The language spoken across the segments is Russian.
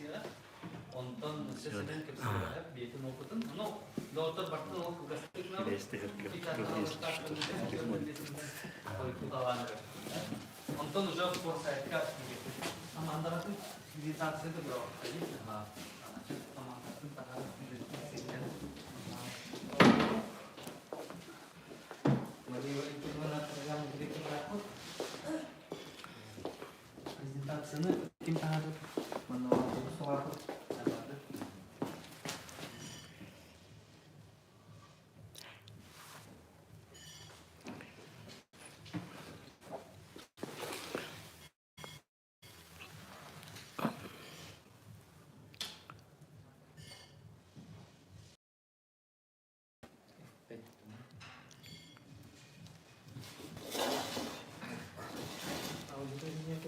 комиссия. Ondan sesinin kapısına hep bir yetim okudun. Ama doğrudan baktın o gazeteler. Ondan уже спорт сайт как команда bakın визитация da yok. Ha. Презентацияны kim tanıdı? Bana sordu.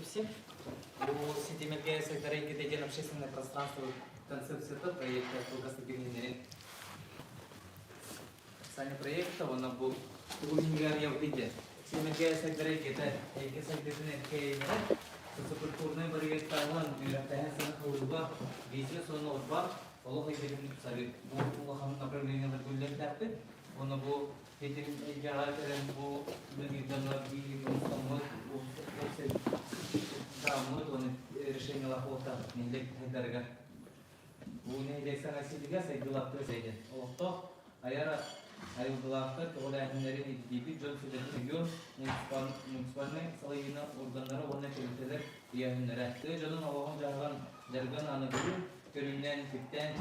Всем. У Ситимельгея секторей гидроген общественное пространство концепция проекта долгостабильный описание проекта он был углубление в виде Ситимельгея секторей гидроген секторей социокультурный проект Тайвань бюрократия санаулба бизнес он отбар олох идеален совет бұл направление регулярный тапты он был этим идеален был да, мы решение лохота не дорого. У них лекция на сидя, сидела в президент. Олто, аяра, аю была в том, что они нарели дебют, Джон Сиден, муниципальный, салина, организована, он это я не нравится. Джон Аллахом жарган анагуру, köründen tipten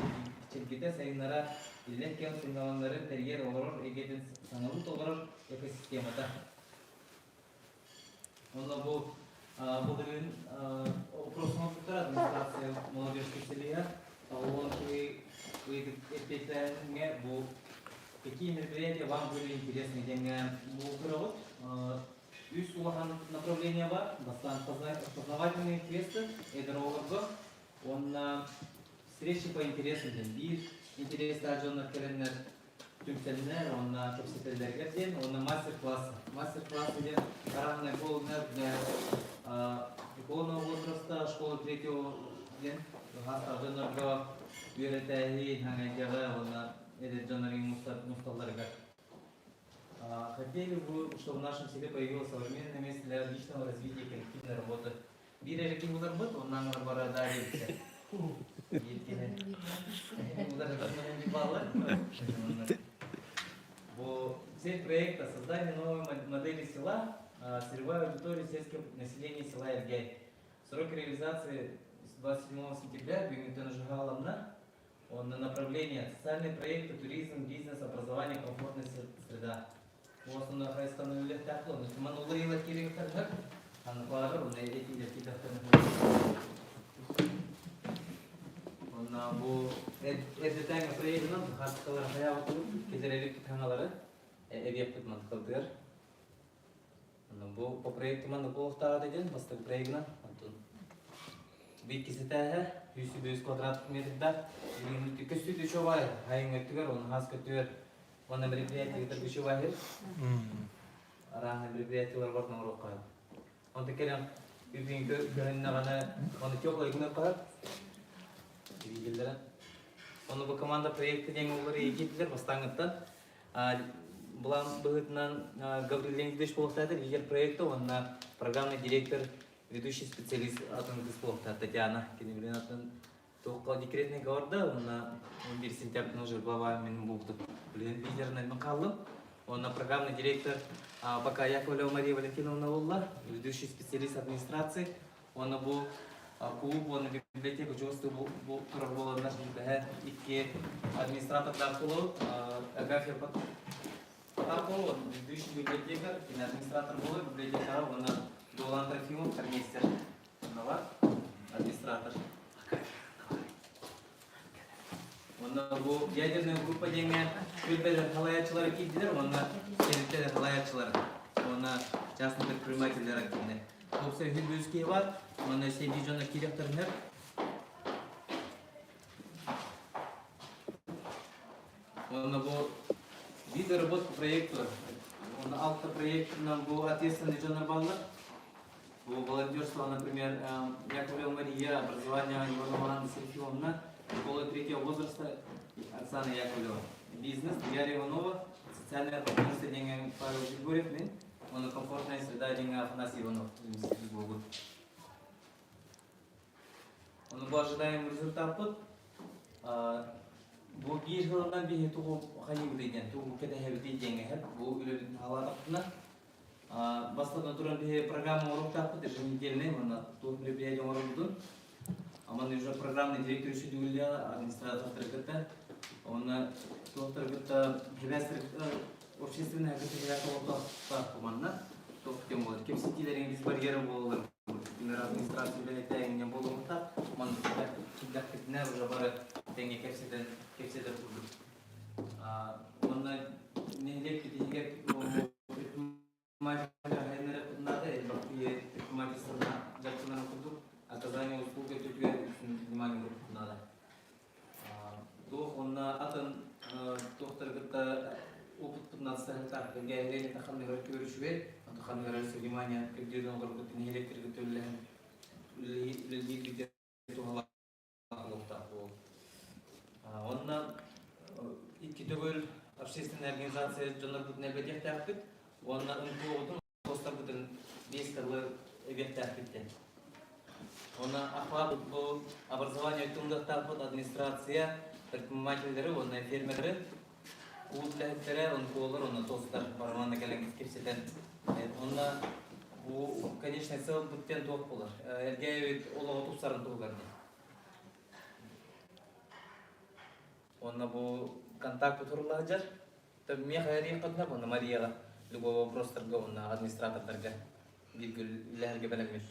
çelkite sayınlara izlerken sınavları tercih olur, ege'den sanavut olur ekosistemada. Onunla bu bugün Краснодар администрация молодежской селия, он это был какие мероприятия вам были интересны, где был провод, üst направления бар, познавательные квесты, это ровно, он встречи по интересам, бир, интересы аджонных керенер, тюмселнер, он капсительдергетен, он мастер-класс идет, равный полнер для школьного возраста, школы третьего день, аджонного бюретеи, хангайджага, он этот жанрин мусталларга. Хотели бы, чтобы в нашем селе появилось современное место для личного развития коллективной работы. Бирежа кинула работу, он нам барадарился. Цель проекта – создание новой модели села, целевая аудитория сельского населения села Иргай. Срок реализации с 27 сентября он на направление социальные проекты, туризм, бизнес, образование, комфортная среда. У вас на хайстану лет так лон, но мы ударили кирилл так, а на пару на эти какие-то bu edetang proyektining haqiqalar hayoti kejaralik kanalları yapıp mantıklıdır. Bu proyekti mantıklı oltağı dediğin bastı proyektine antun. Bir kişi de 100 kvadrat metrede bir küçük bir şey var. Hayır metrede onun has kötüyor. Onun merkeziyeti bir şey var. Arahne merkeziyeti var ne olur kal. Onun tekrar bir gün görünne bana onu çok uygun kal. Onu bu komanda proyekti yang olur eğitimler başlangıçtan. Bulan быгытынан Гаврил Леонидович Полохтатер, лидер проекта, он программный директор, ведущий специалист Атомных Полохтатер Татьяна Кеневлинатан. Только декретный города, он 1 сентября уже глава Минбукту. Лидер на Макалу, он программный директор пока Яковлева Мария Валентиновна Улла, ведущий специалист администрации. Он был клуб, он библиотеку участвовал, был наш администратор Даркулов, Агафья Потапов, ведущий библиотекарь, администратор был, библиотекарь, он Долан Трофимов, кармейстер, администратор. Он был ядерная группа, где Кюрбедер Халаячилар Киддер, он Кюрбедер Халаячилар, он частный предприниматель активный. Лобсер Хильбюзский ват, он сидит на директорнер. Он был виды работы по проекту, он автопроект нам был ответственный Джонар Баллар. волонтерство, например, Яковлева Мария, образование Иванова Анна Сергеевна, школа третьего возраста Оксана Яковлева, бизнес Вера Иванова, социальное партнерство Павел Григорьев, он комфортная среда Афанасий Иванов. Он ожидаем результат. Bu yıllardan bir tuğu hayır diyeceğim, tuğu kete hep diyeceğim hep bu ülkenin halatına. Başta duran bir program olarak taptı, еженедельный, mana tuğu bir olarak budun. Ama ne уже программный директор еще дюля, администратор таргета, он tuğu таргета hevesler общественная академия колота команда, tuğu kim olur, kim sitelerin biz bariyeri olur. Администрация билетей не было вот так, он всегда хотел уже баре деньги кепсида курдук. Он не лепит деньги, предпринимателя хенера надо, и предпринимательство на курдук, оказание услуг это внимание надо. То он атан доктор где-то опыт 15 гектар, где реально ханны görüşüyor. Ханны внимание, как делал город не электрик людей tuhalla olukta. Ondan iki dövül общественная организация Джонар Бутне Бедех Тахпит, ondan ünlü Kostar Butun 5 кырлы Эбех Тахпиттен. Ondan ахват bu образование Тумдах Тахпит администрация, предприниматели, ondan фермеры, улутлахеттері, он колыр, ondan тостар барманны кәлен кепсетен. Ondan bu, конечно, целый буттен тоқ болар. Эргеевит олығы тұпсарын тоғырды. Онна бұл контакт тұрылығы жар. Мен қайырия қадына бұны Марияға любой вопростарға, онна администраторларға білгілерге бәләмет.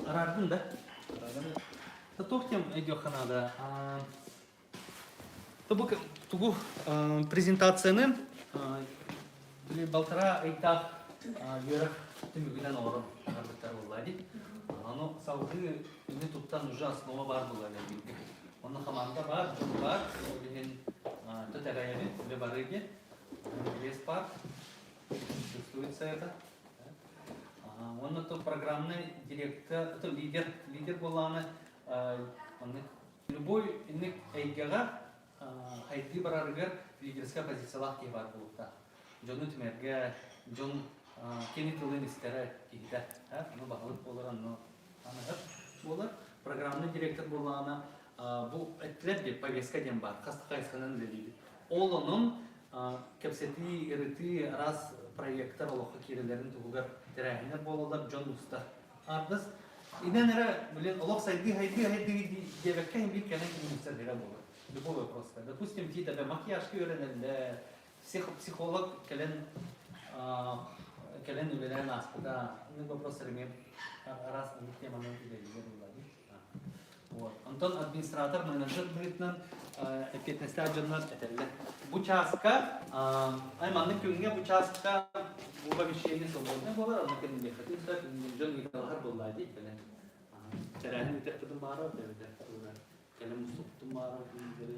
Арардың да? Тоқтем әйдеу қанада. Тугу презентацияны балтара айтақ ерік түмігінен орын арбыттар болады. Аны сауғы үні тұттан уже основа бар болады. Оны қаманда бар, жүн бар, түт әрайымен үлі бар еге, лес бар, чувствуется это. Оны тұт программный директор, лидер боланы, любой инік әйгеға хайди бараргар лидерская позициялах ки бар булукта. Жону тимерге, жон кени тылын истере киде. Ну багылык болар, аны анагып болар. Программный директор болана бу этлер деп повестка дем бар. Кастыкайсынын dedi. Ол onun кепсети ирити раз проекттар олоққа кирелерин тугар терәһинер болалар жон уста. Ардыс иненере билен олоқ сайди хайди дебеккен бир кенен мустадира болар. Любой вопрос. Допустим, тебе макияж öğrenildi, психолог келен öğrenen aslında ne вопросlarımı раз теманы öğreniyorlar. Вот. Антон администратор, менеджер Бритнан, 15 ajınlar eterler. Bu çaska, aymanlık günge bu çaska bu bir şeyini sorduğunda bu var ama kendine katılsa kendine yıkılır dolayı değil falan. Terahim ütekidim bağırır dedi. Kelam musluktum bağırır dedi.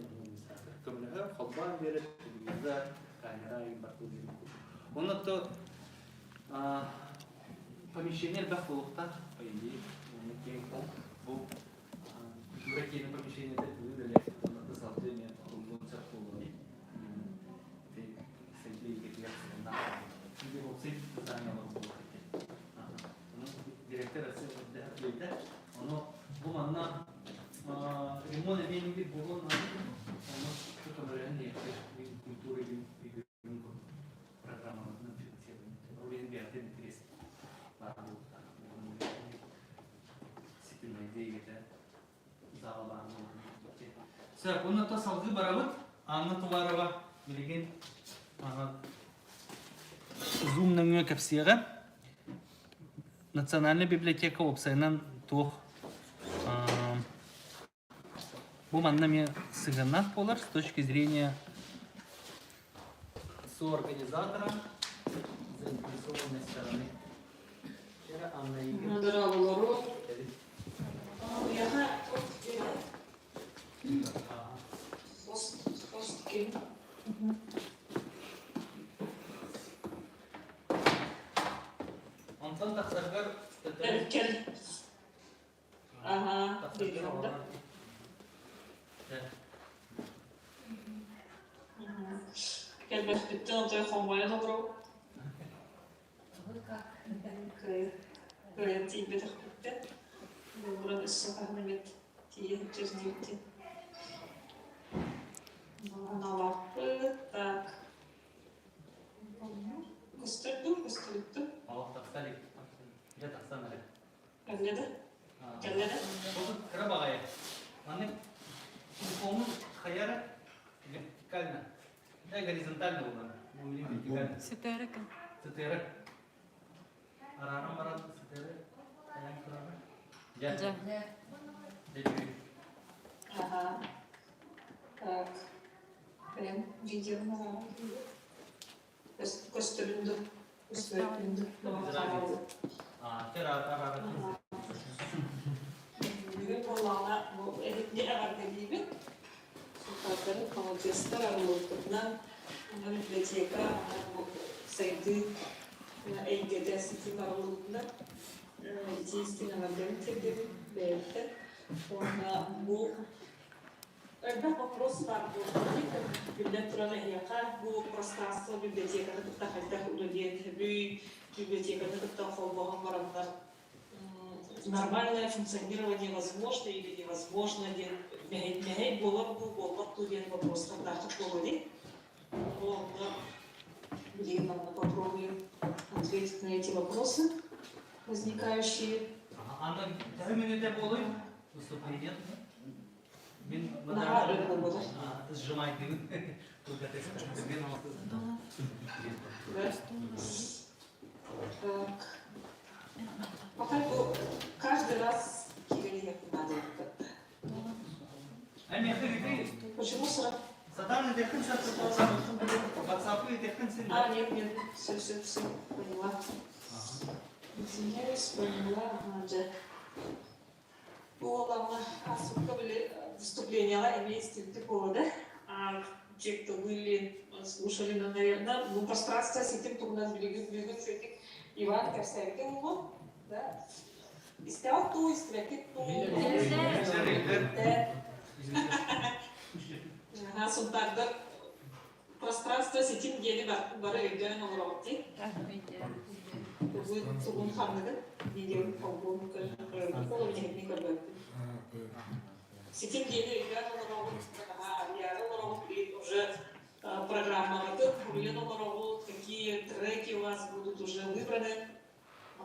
Kemudian khutbah dedi. Bize kaynara baktu dedi. Onun da помещение бахулукта, по идее, bu Türkiye'nin помещение de böyle kısaltılıyor, kullanılacak kullanılıyor. Ve sevgili ilgili şimdi o sevgili düzenliyorlar bu ülkede. Onun direktör arasında onu bu manna limon emeğini bir bulun onu çok önemli bir kültürü bir programlarını finansiyelim. O benim bir adet interes var bu. Sikilmeye gider. Все, bunu da salgı barabat, anlatılarava bilgin Zoom нөңе кәпсиеге Национальная библиотека опсайнан тух bu маннами сыгранат болар с точки зрения соорганизатора заинтересованной стороны. Вчера Анна Игорь. Окей. Онтон тахсаргар Кел. Ага, видимо, да. Кел бәспеттен отой хомбайын обрау. Көлен тиіп бетіқ бітті. Бұрын үсі қағынымет тиен жүрдейді. Налапы, так. Көстірді. Аллах тахсалик. Я тахсанарик. Кәледі. Кәледі. Кіра бағайы. Маны телефонның қайары вертикально. Да, горизонтально болған. Вертикально. Сетері кім? Сетері. Араным барады сетері. Аян кұраны. Жа. Дәлеуі. Ага. Так. Прям видео. Көстірінді. Көстірінді. Тер арары. Бүгін болғана бұл әдетіне ағарды деймін. Сұлтандары колонтестер арылықтығынан библиотека сайды әйгеде сетім арылықтығынан дейістің ағардарын тердері бәйті. Онда бұл Когда вопрос так библиотека bu пространство библиотеканы тахайда үлген библиотеканы тахолбоган барандар нормальное функционирование возможно или невозможно мехей болар бу болмак деген вопростар тахып болуди. Блин, надо попробуем ответить на эти вопросы возникающие. Анда бір минутте болайын выступление. Мен сжимать не Пока каждый раз кириллику надо. Почему сразу? Сатаны дехнся, WhatsApp дехнся. Нет, все, поняла. Извиняюсь, поняла, надо. Главное, особенно были выступления имеет стиль повода. А те, кто были, слушали, наверное, пространство с этим, кто у нас бегут всяких Иван Кавсайки его, да? Истял ту, истряки ту. Сонтарда пространство с этим гели бары өйден олоротти. Бүгін тұрғын қамды, видео қолбуын көріп, Сетим гели өйден олоротти, уже программа готова, какие треки у вас будут уже выбраны.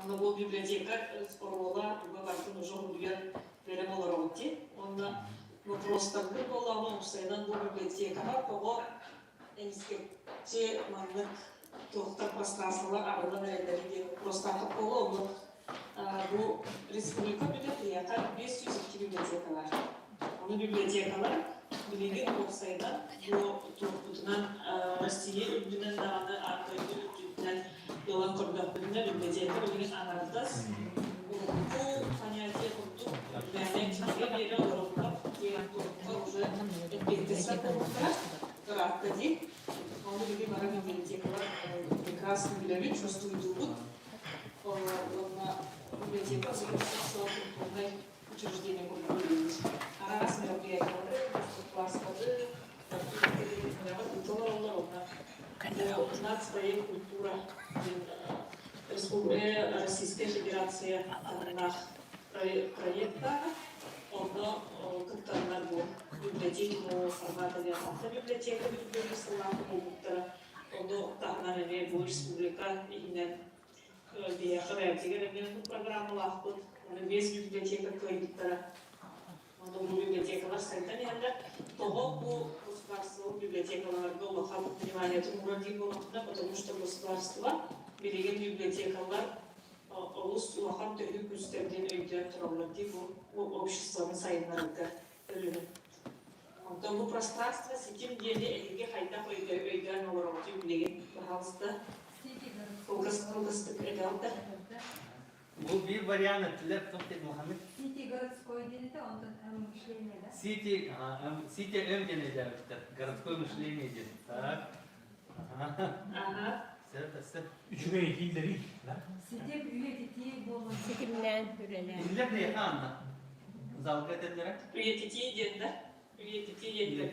Много библиотека спорвала, мы уже выберем олоротти. Он просто выбрала, но сайдан бұл библиотека, кого институтте маңдық тоқтар пространстволар арылан әрелерінде просто ақып болу. Бұл республика библиотека 502 библиотекалар. Оны библиотекалар білеген бұл сайдан бұл тұрпытынан Россия үлгінен дағаны артойды үлгінен долан көрдақ біліне библиотека білген аңардас. Бұл понятие құлту мәнен кеге бері орынлап уже беттесен болуға графтади. Он любит моральный библиотекалар прекрасно билеви, чувствует дубут. Библиотека культурное учреждение культуры. А раз мероприятие класс-коды, у нас проект культура Республика Российская Федерация на проекта. Оно как-то надо библиотеку формата библиотека библиотека оно так на небе республика именно библиотека программа лахтут без библиотека кредитора оно библиотека сайта не надо того государство библиотека было хаб внимание этому родину потому что государство береген библиотекалар Олус улахан төгү күздерден өйден тұраларды бұл обществоның сайынларында өлінің. Онда бұл пространство сетим деле әліге қайта өйден оларауды білеген бағалысты қылғыстық әдалды. Bu bir varyant laptop dedi Muhammed. Сити городской делите, он тут мышление, да? Сити М deneyeceğim işte. Городское мышление dedi. Так. Ага. Ага. Sen. Üçüne ikileri. Сити üye titiği bolun. Setimden hürele. İller de anla. Zalga dediler. Üyetici yediler. Üyetici yediler.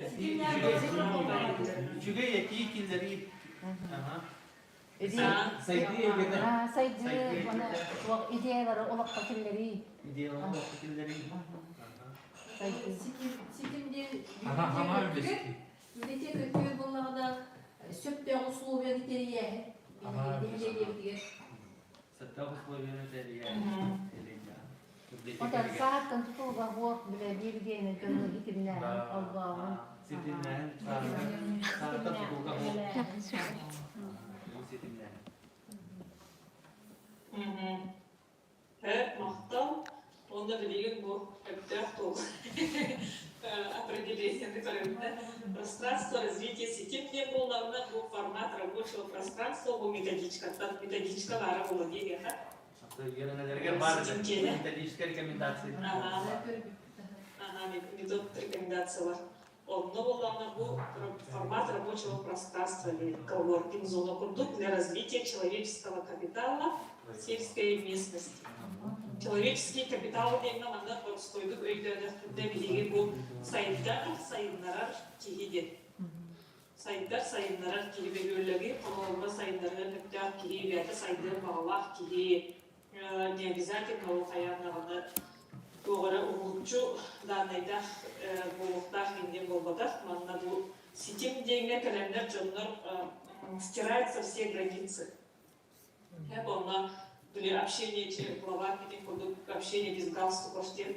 Üçüge yetiği killeri. Aha. Saydiye giden. Saydı bana o ideyaları olak fakirleri. İdeal olan killeri. Saydı. Ситимде Ana öylesi. bibliotek ötüyor bunlarda söpte условия giteriye. Aha, Bibliotek Состав условия материала. O da saattan tutuğa huak bile bir gene gönül itimden Allah'ın. Sitimden. Saattan tutuğa huak. Bu sitimden. Мақтау, оны білеген бұл әбдәқ толы. Определение differentное. Пространство развития сети не было равно бұл формат рабочего пространства, бұл методичка бары болады деген. Yerine var metodическая рекомендация. Метод рекомендациялар. Онно болғаны бұл формат рабочего пространства или колворкин зона курдук для развития человеческого капитала в сельской местности. Человеческий капитал деген анда стойдук өйдөрдө билиги бул сайындарар кигиде. Сайындарар кигибегөлөги кололба сайындарга көптөк кигибети сайындар багалак киги не обязательно ол каянаганы Doğru umutçu danayda buluklar indiğim bolbada, manna bu sitim denge kalemler canlar стираются все границы. Hep ona böyle общение через глава, gibi kurduk общение без галстуков тем.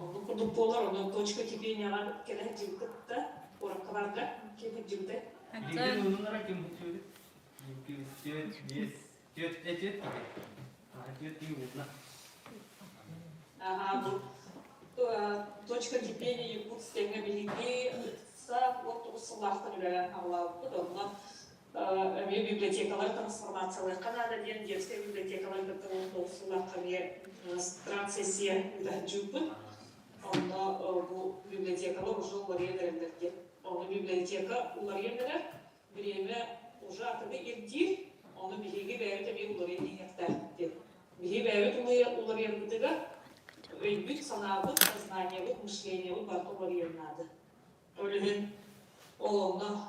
Onu kurduk polar, onu точка кипения var, kere cildik da, orak vardı, kere cildik. Ligin onlara kim söyledi? Tüt. Tüt değil mi? Ага, точка кипения якутского билиги вот услахтан үләлән ала подобно библиотекалар трансформациялар канада ден детская библиотекалар бутылы услахтан трансессия дәҗүб онда бу библиотекалар уже уларыдырдыр. Оны библиотека уларыдыр время уже атыды ирди оны билиги бәйрәтә би уларыдыр дип. Билиги бәйрәтә уларыдыр Büyük sanatlık, знанияlık, müşleniyelik barkılar yerinadı. Öyleden oğlunu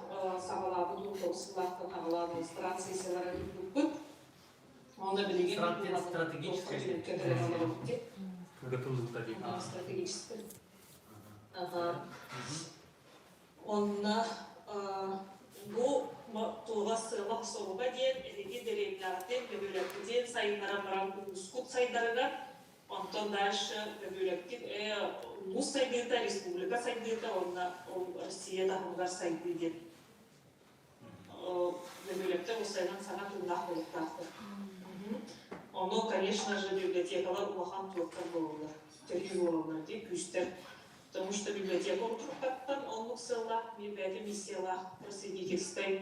sağladı, durdursunlardan ağlarını, stratejiselere durdurdu. Onu bilgin стратегическая. Готовлukta değil. Стратегическая. Onunla bu tuğla sığmak soruğa diyen, elegi derevlerden ve bölekten sayınlara varan uskut sayılarına Ondan дальше бөлектик Лус сайдыта, республика сайдыта, Россияда Хунгар сайдыды. Бөлектер Усайдан сана туннах болуктақты. Оны, конечно же, библиотекалар улахан туоктар болулар. Түркі болулар деп күштер. Потому что библиотека отыруктаттан онлық сылла, бәді миссияла, просветительской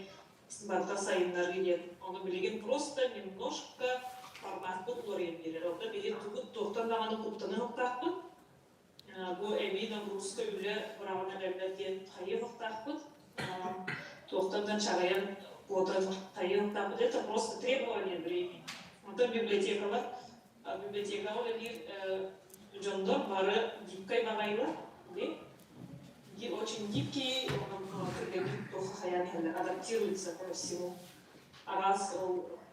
барта сайындар келен. Оны білеген просто немножко формат bu ularıyım gelir. Orada bir tuğut tohtan dağını kuptanı hoktakpın. Bu eminim Ruska üle bıravana devletken hayır hoktakpın. Tohtandan çağıyan botan hayır hoktakpın. Это просто требование времени. Orada bibliotekalar bir jonlar barı gipkay bağayla. Очень гибкий, он адаптируется ко всему. А раз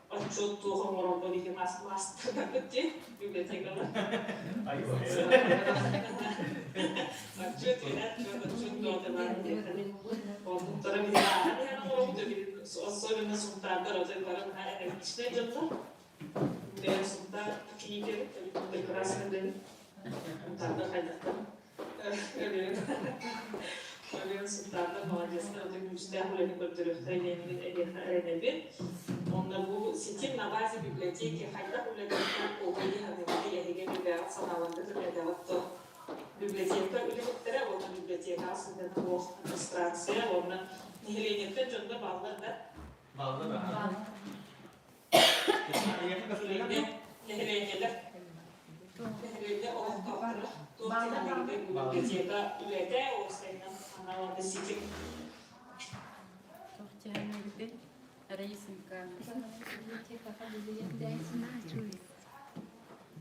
отчет того уровня, где нас мастер допустим, библиотекалар. Отчет доты варят. Он особенно сумтарда разговариваем на энергичные дела. Где сумтар книги прекрасные дни. Сумтарда хайдата. Öyle sultanlar молодецler, o da müstahuleni götürüp öğrenildi. Onda bu sitim na bazı biblioteki hayda ulaşan olayı hanımda yahige bir sanavandır edavatto. Biblioteka ületlere ona biblioteka aslında bu administrasyon ona nihiliyette canlı bağlarda. Bağlı mı? Nihiliyeler. Аналогы сети.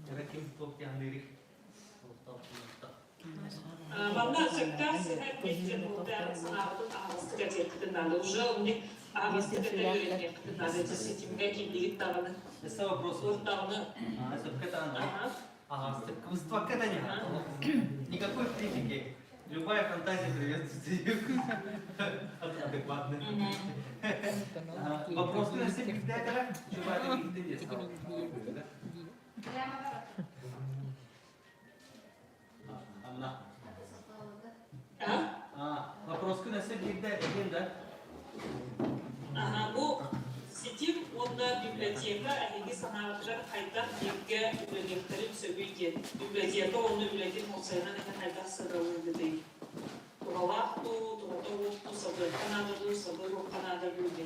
Rakip top yang lirik. Волна всегда сыграет вместе, но да, вот сказать, надо. Уже у них секретарь надо эти с этим какие директоры. Это вопрос. Вот давно. Это катание. Ага. Ага, катание. Никакой критики. Любая фантазия приветствуется. Адекватно. Вопрос на секретаря. Живая интересно. Вопрос на секретаря, да? Ага, bu сетим onda biblioteka, ahigi sanatçılar kayda yenge biblioteklerin söyleyeceği. Biblioteka onu bibliotek olsaydı ne kayda sıralıydı değil. Tuğla tu sabır Kanada sabır o Kanada bilgi.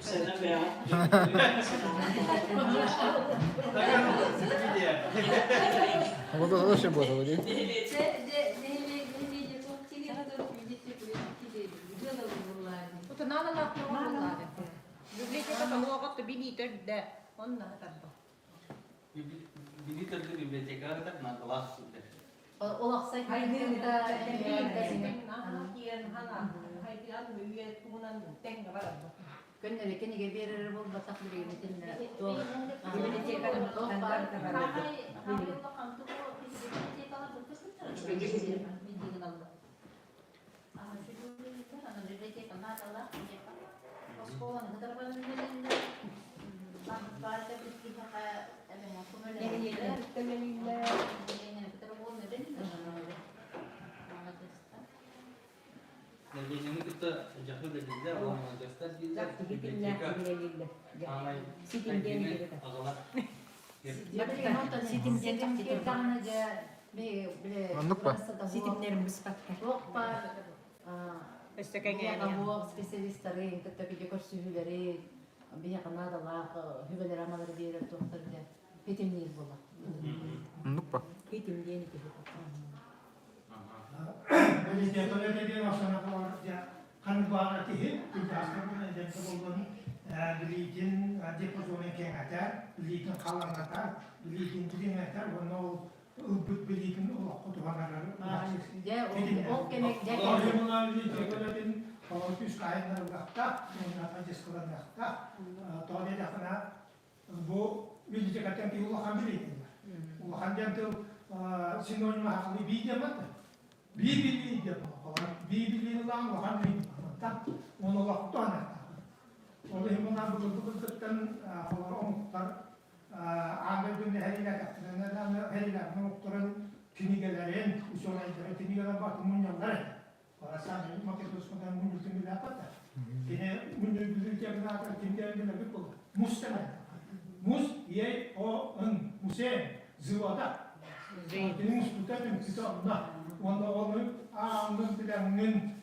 Sen veya. Вот это очень было, вроде. Mutta nana la kuulla. Biblioteka luokattu binitönde. On nähtävä. Bibliotekte biblioteka kadar nakalah sudah. Olaksa Haydin da kielen hanan. Haydin an myyjät tuunan tenga varalla. Könne kenige berer bolda takdiri metinne. Jadi ini kita jauh dari dia, orang Manchester dia biblioteka. Amai. Sitin deni Haydin agalah. Sitimlerimiz bakka. Vuok spesialistarin, tätä pitäisi hyväri, biha kanada la hyväri ramalar viedä tohtorille. Hitim niin olla. Ну-ка. Hitim deni kihu. Jadi jatuhnya dia masalah keluar dia kan gua arti tidak sebenarnya dia kemudian beliin dia persoalan yang ada beliin kalang ada beliin jadi ada warna beliin ketuhanan Ya, oke nek kalau dia jadi. mengalami dia kemudian kalau itu sekali nggak mengenai aja sekolah nggak toh dia kena bu beli jaket yang tiulah ambil ulah dia tuh sinonim mahal bija mata Bibili dia kalau Bibili lang wahan ini tak mau waktu anak oleh mana betul-betul kan kalau orang tar ambil dunia hari ini kan hari ini mengukturan kini gelaran usulan itu kini gelaran bak muncul gelaran kalau sana ini makin terus makin muncul tinggi dapat kini muncul dulu dia kenapa kini dia lebih pun mustahil mus ye o musen ziwada kini mustahil kita nah Wanda anın bilenin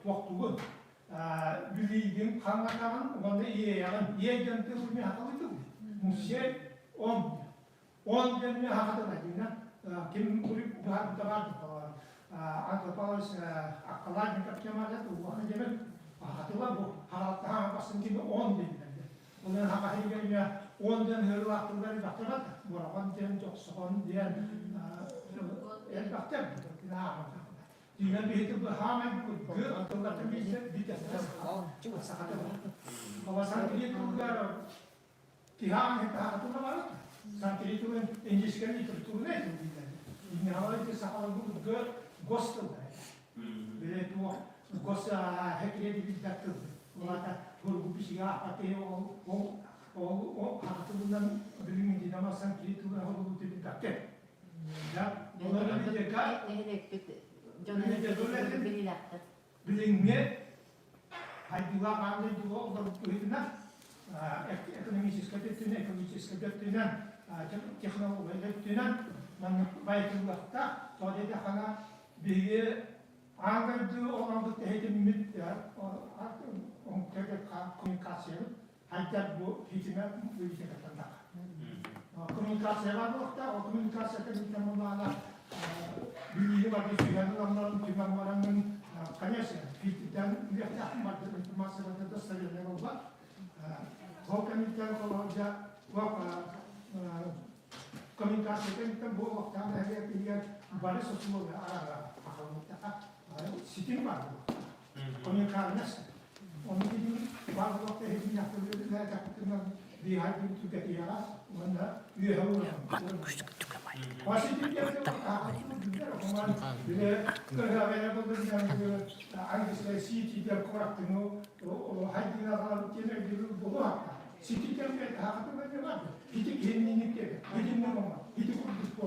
vaktuğu bildiğin kanatağın wanda iye yalan iye gente ulmi hakalı değil. Musye 10 demne hakalı değil. Kim kulüp bahar tabar antropolojis akıllar kapçamalar bu vakit demek hakalı bu hakalı basın gibi 10 demler. Onun hakalı gelmiyor 10 demler vaktileri baktılar. Bu rakan tem çok son diyen bakter nah dengan begitu berhamai ke atau kata bisa dites cuma sakit kawasan ini juga tihang kita atau nama sampai itu Inggris kan itu turunnya itu ini awal itu sakal ke ghost bila itu ghost hekre di dakter mata huruf bisiga ate hatu bulan beli di nama sampai itu huruf di dakter ya, orang ini jaga, ini jaga beli lah. Bilingnya, hai dua kali dua orang itu nak, ekonomi sekitar itu nak, teknologi itu nak, mana baik juga tak, soalnya dia karena biaya angkat itu orang itu hanya mit ya, orang kerja komunikasi, hanya bu hanya beli sekitar tak. Komunikasi apa waktu komunikasi kita mula Bilgi var ki yanılanların tümenmalarının kanyası. Filtreden üretken madde informasyonlarda da sayılar oldu. Hokamitten kolayca komunikasyon bu vaktan her yer barış olsun ve ara sitin var bu. Komunikasyon. Onun için bazı vakti hepsi yapılıyor. Ne yaptığını bir hayli tüketiyorlar. Onda üye olur. Positif yerde bile kahveye bulunduğunda aynı siti de koraktını o haydina kalıp gene bir bulu hatta. Siti de hakikaten ne var? Hiç kendini de, hiç ne var? Hiç bu.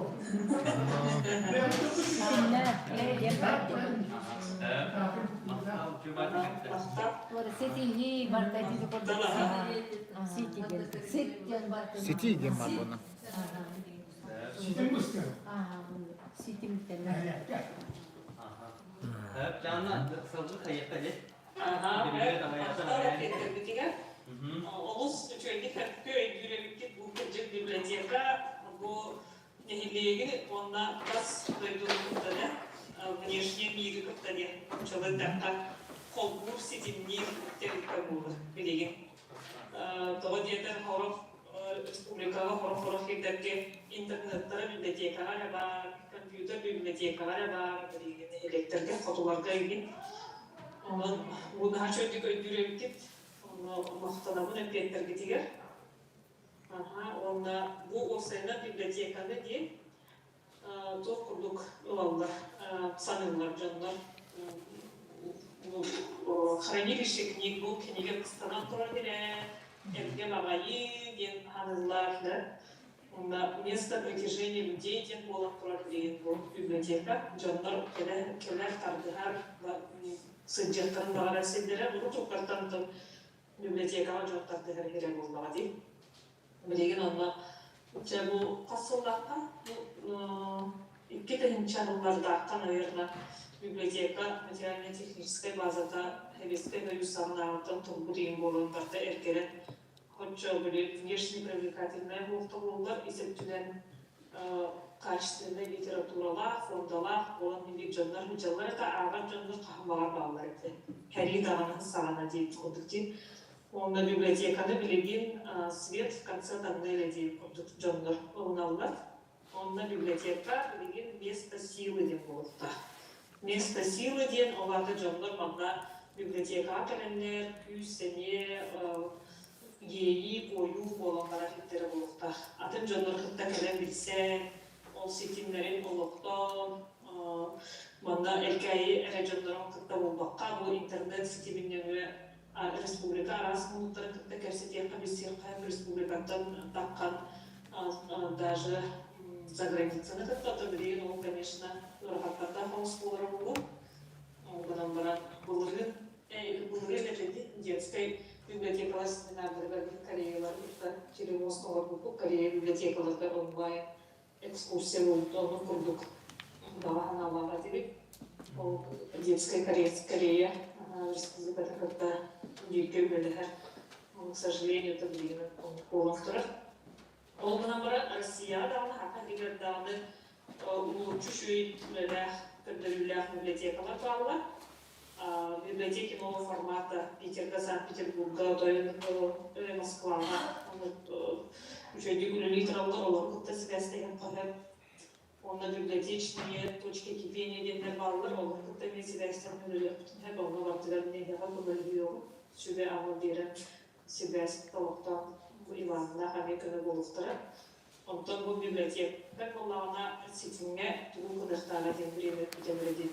Ora seti hi barta di ko siti gen. Sit gen barta. City game var bunun. Siti muster. Siti miten. Evet, canlı sözü kayıtta geç. Aha, Birbirine evet. de hayata Hafta yani. getirdik. Олус чөйдик хәпкө юрәликкә бу кирҗек библиотека бу нехилеген онда газ дойдурда да внешний мир кыттады. Чолыдакка колбур ситимни терка булды. Билеген. Того диетер хоров республикага хоров хидәккә интернетта библиотекалар бар, компьютер библиотекалар бар, билеген электрге фотоларга иген. Онан бу чөйдик юрәликкә мақтанамын әпкеттерге тегер. Онда бұл осайна библиотеканы де тоқ құрдық ұлалар, санылар, жанлар. Хранилище книг бұл книга қыстанан тұра келе, әпке бағайы ден анылар. Онда место притяжения людей ден болақ тұра келеген бұл библиотека. Жанлар келер тардығар сыджақтарын бағар әселдері, бұл тоқтартан библиотекаға жоқтарды керек болмаға дейм. Білеген онда бұл қасылдаққа, икке чаныларды аққан өйірна библиотека материально-технической базада Хевеске Гаюсағына ағытын тұлбы деген болуындарды әркелен хотчо біле внешне привлекательная болты болдар, есептілен качественный литературалар, фондалар, болан милик жонлар, хүчалар, это ағар жонлар қағымағар бағылар әді. Кәрі дағанын сағана дейіп құдықтен. Онда библиотеканы білеген свет в конце тоннеля дейіп құдық жонлар ұлыналар. Онда библиотека білеген место силы деп болықты. Место силы ден оларды жонлар маңда библиотека кәлемлер, күйсене, ейі, бойу боланғар әфеттері болықты. Атын жонлар қытта кәлем білсе, ол сетимлерін олықтан, маңда әлкәйі әрі жонларын қытта болбаққа, бұл интернет сетимінен республика арасы мұнықтарын қытта кәрсетеққа бесер қайым республикаттан таққан даже за границаны қытта білеген ол, конечно, нұрғаттарда хаус болары болды. Одан баран бұлырын әжеді детской библиотекалар семинардарға Кореялар телемостолар болды. Корея библиотекаларда онлайн экскурсия болды, оны құрдық. Бағахан алаға деп, ол детская Корея республикада қытта үйке бөлігер. К сожалению, это білгені қолын тұрыр. Ол бұна бұра Россия дағыны, хақа дегер дағыны улучшуш өйтлері көрдірілер библиотекалар бағылар. Библиотеки нового формата Питерга, Санкт-Петербурга, Москваға, үшөйді литералар олар құтта связьтеген қағып. Онда библиотечные точки кипения дендер балылар, олар құтта мен связьтен өлілер құтын әп, олар баптылар негеға бұлылы еуі. Сөбе ағыл берін связь талықтан Иванына қаме күні болықтыры. Онтан бұл библиотека болағына сетіңе тұғыл қыдықтаға ден біреуі өтемірі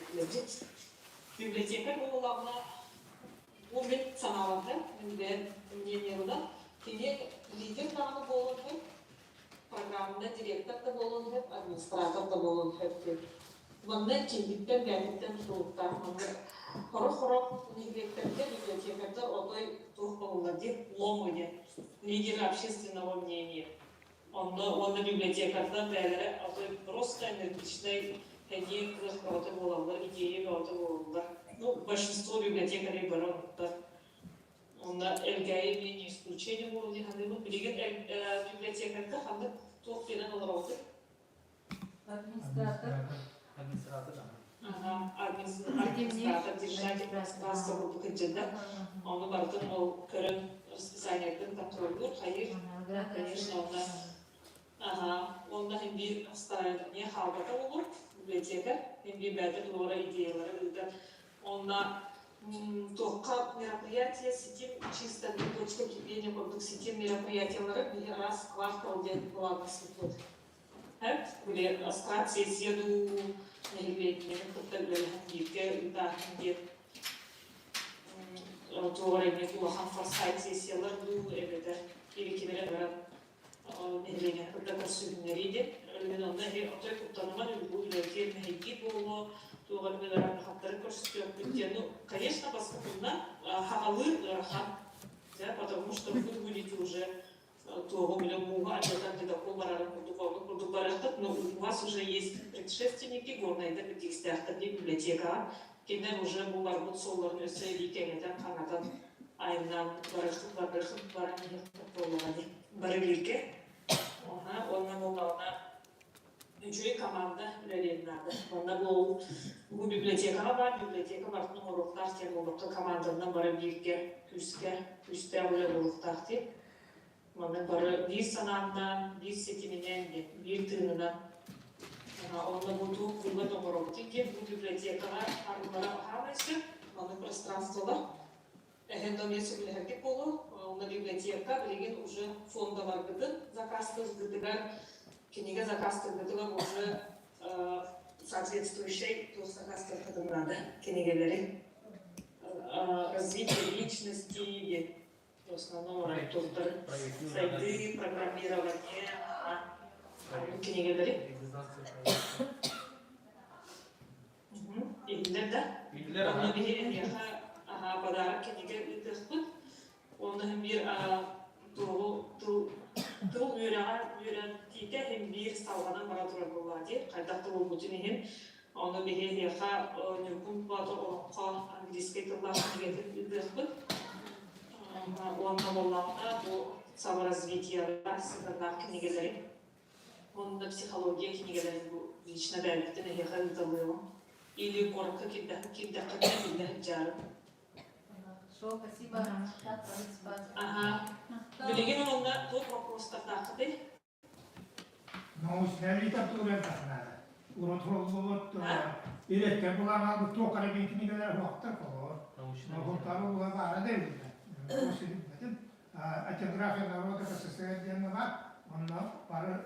библиотека болағына бұл мен саналады, мен мнениялыда. Кене лидер тағыны болуын хеп, программында директор да болуын хеп, администратор да болуын хеп. Бұнда кендіктен, бәдіктен тұлықтар. Хорох-хорох неглектерде библиотекаттар отой тух болуылар деп ломы деп. Лидеры общественного мнения. Онда библиотекаттар бәлері отой просто энергичный идеи кого-то болуылар, идеи кого-то болуылар. Большинство библиотекарей баронықтар. Онда әлгәйі мен исключение болуы деп хандымын. Білеген библиотекатта ханды тух пенен олар олды. Администратор. Администратор. Администратор держатель пространства группы Каджида. Он бартын ол көрін расписаниятын контролер, хайыр, конечно, онда hem bir hastaneye halkata olur, biblioteka, hem bir bәдір doğru идеялары bildir. Onda только мероприятия, сетим, чисто точка кипения, продукт сетим мероприятиялары bir раз в квартал ден планасы тут. Были астрации, седу, нелетние, как-то гибкие, да, где туарами кулахан форсайт сессиялар ду, это или киберы нелетние, когда сүйдінері де, мен онда отой құттаныман үлгілерден нәйгет болу, туған мен араны хаттары көрсетіп өткені, конечно, поскольку хағалы рахан, потому что вы будете уже того миллиона где-то полбарара курдукбарахтат, но у вас уже есть предшественники горной декстяхта библиотека, кенен уже булар бут солларын өсөйли кенетен канатан айынан барахтат барамын барылирке. Онна молдауна үчүй команда үлелеринады. Онда бул библиотекага бар, библиотека бартын уруктар тен болукту командадан бары бирке, күстө үле уруктар тен. Онда бары бир санамдан, бир сетиминен, бир тыынынан. Онда буту кулга доморокты ке, бу библиотекага арулара ахамайсы, онда пространстволар. Эндомесу билерге болу, онда библиотека билеген уже фондалар гыдын, заказты гыдыгар, кенеге заказты гыдыгар уже соответствующий то заказты гыдыгнады, кенегелери. Развитие личности, в основном туздары, сайды, программирование, кенегелери. Илдер да? Онда билеген подарок кенеге үтіспіт. Онда бір тұл үйрен кейте hem bir салғанан бара тұрар болады. Қайдақты ол бүтінеген. Онда беген еқа нүркін баты олыққа английский тұллағын кетіп үтіспіт. Онда болғанда бұл саморазвитиялар сыңғандар кенегелері. Онда психология кенегелері бұл лично бәліктен еқа үтілуы. Или коротко кедді жарым. Спасибо. Билеген онда топ вопростар тақыды. Научная литература тахнада. Уротолот иретке буларга токара кенигелер вактар колор. Научтары булар бара дейди. Осидин. Этнография народа касестерден бар. Онда бары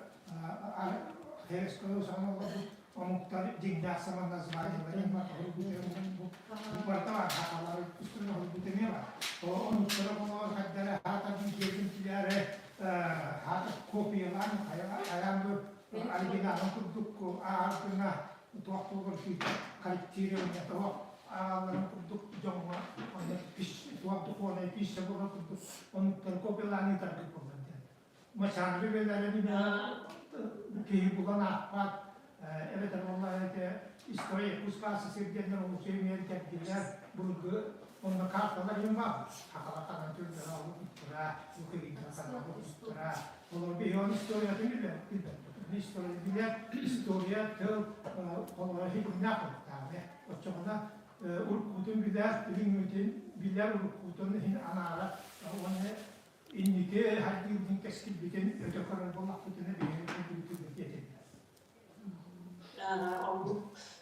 херескөлө саналгы Оmuktari jignasa naзвали, вариант бартава хаталар үстүнө бүтүнө бар. Оmuktara болор хаддара хата бийген тиларе хата копиялар аямды оригиналын курдук аартына токтогор ки калектирен метро ааларын курдук жомго онда пиш токту коне пиш жомго курдук оmuktara копияларын таркып болгон. Мачан бебелерини ки булган акпат evet vallahi история кускасы сергеден учением тепкилер бургы онда карталар юм бар. Хакалакан түрдө алып тура, юкыйда тура. Олар бион история билет. История билет, история тыл олар хикнак тагы. Очогона уркутун билет, билер уркутун хин анара. Оны иннике хаддин кескил бикен өтөкөр болмак бүтүнө биген.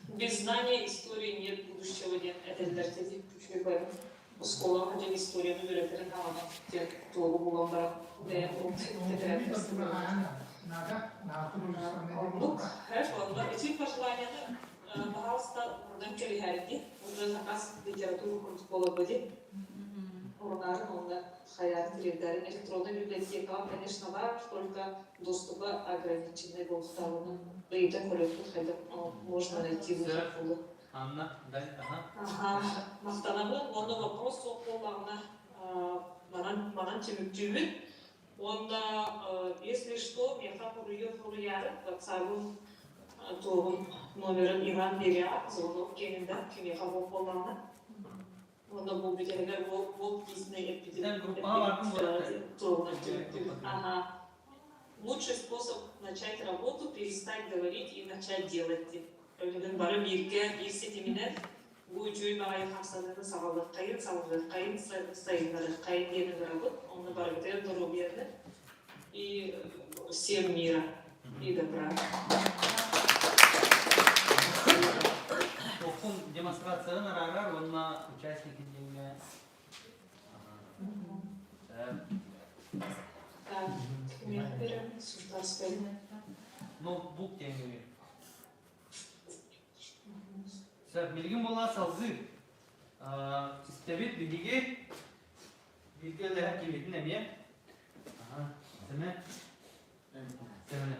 Без знания истории нет будущего, нет. Это дартеди, ключевой поэм. Школа, хотя история, но берет рекламу. Те, кто углом брал, да я помню, эти пожелания, пожалуйста, продам келихарики. Уже заказ литературу школы будет. Хаят директоры электронной библиотека, конечно, бар, только доступа ограниченный был вставлен. И так можно найти в Анна, дай, Мақтанабы, онда вопрос оқылағына манан теміктеуін. Онда, если что, меха хурыяры, ватсабын тоғын номерін Иван Берия, звонок кенінде, кемеха оқылағына. Онда бұл бітергер бұл кейсіне еппеден тоғына теміктеуін. лучший способ начать работу — перестать говорить и начать делать. Өлігін бары бірге, ерсетемінен, бұл жөй бағай қамсадығы сағалдық қайын, сағалдық қайын, сайынлары қайын дені работ, оны бары бітер здоровья и всем мира и добра. Оқын демонстрацияны арар, онна участники деньги. Так, мен берем, Султанская. Ноутбук деньги. Сәп, мелген бола салзы. Системет біліге біргелі әкелетін әме. Сәме? Сәме.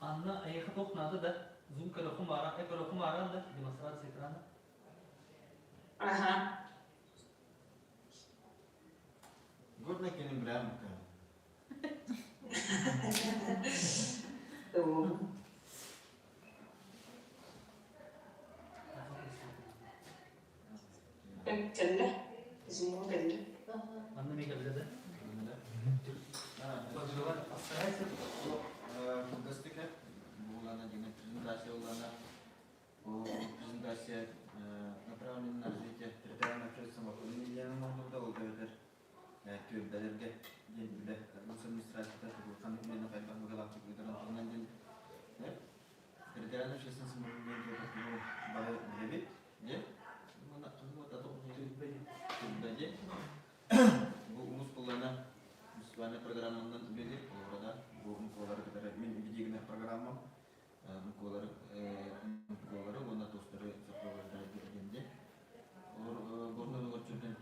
Анна аяқы тоқнады да, зум көріқім аран да, демонстрация экраны. Ага. Горно кенем брамка. Кәлі, зумы кәлі. Анна не кәлді да. Постарайся. Гастыка, булана деген презентация улана. Презентация направлена на развитие территориального общественного самоуправления Махмуда Улгавитер. Тюрбелерге деньги администрация Хамидмена Хайбахмага Лахтик Видаран день. Территориальное общественное самоуправление Бая Левит, где? Вот это Тюрбеде. Bu umuz kullanan müsbane programından biri orada bu umkuları kadar min bildiğine programım umkuları ona dostları saprovajda girdiğinde bornolu görçünden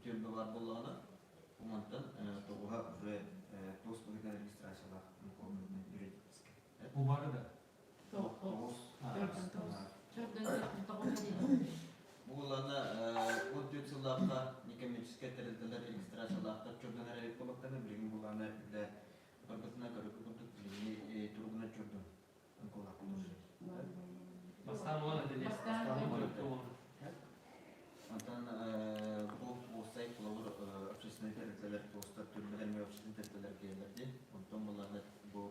tüybe var bollağına umantan toğuha ve dost bugün registrasyalar umkularından yürüyeceğiz. Bu var da. Булана конституцияларга некоммерческий территориялар регистрацияларга чордон аралык болуптаны билген булана да барбытына көрүп билги тургуна чордон анколак тоже. Бастан делес. Антан бу сайт булар общественный территориялар постар түрмелер ме общественный территориялар келерди. Онтон булана бу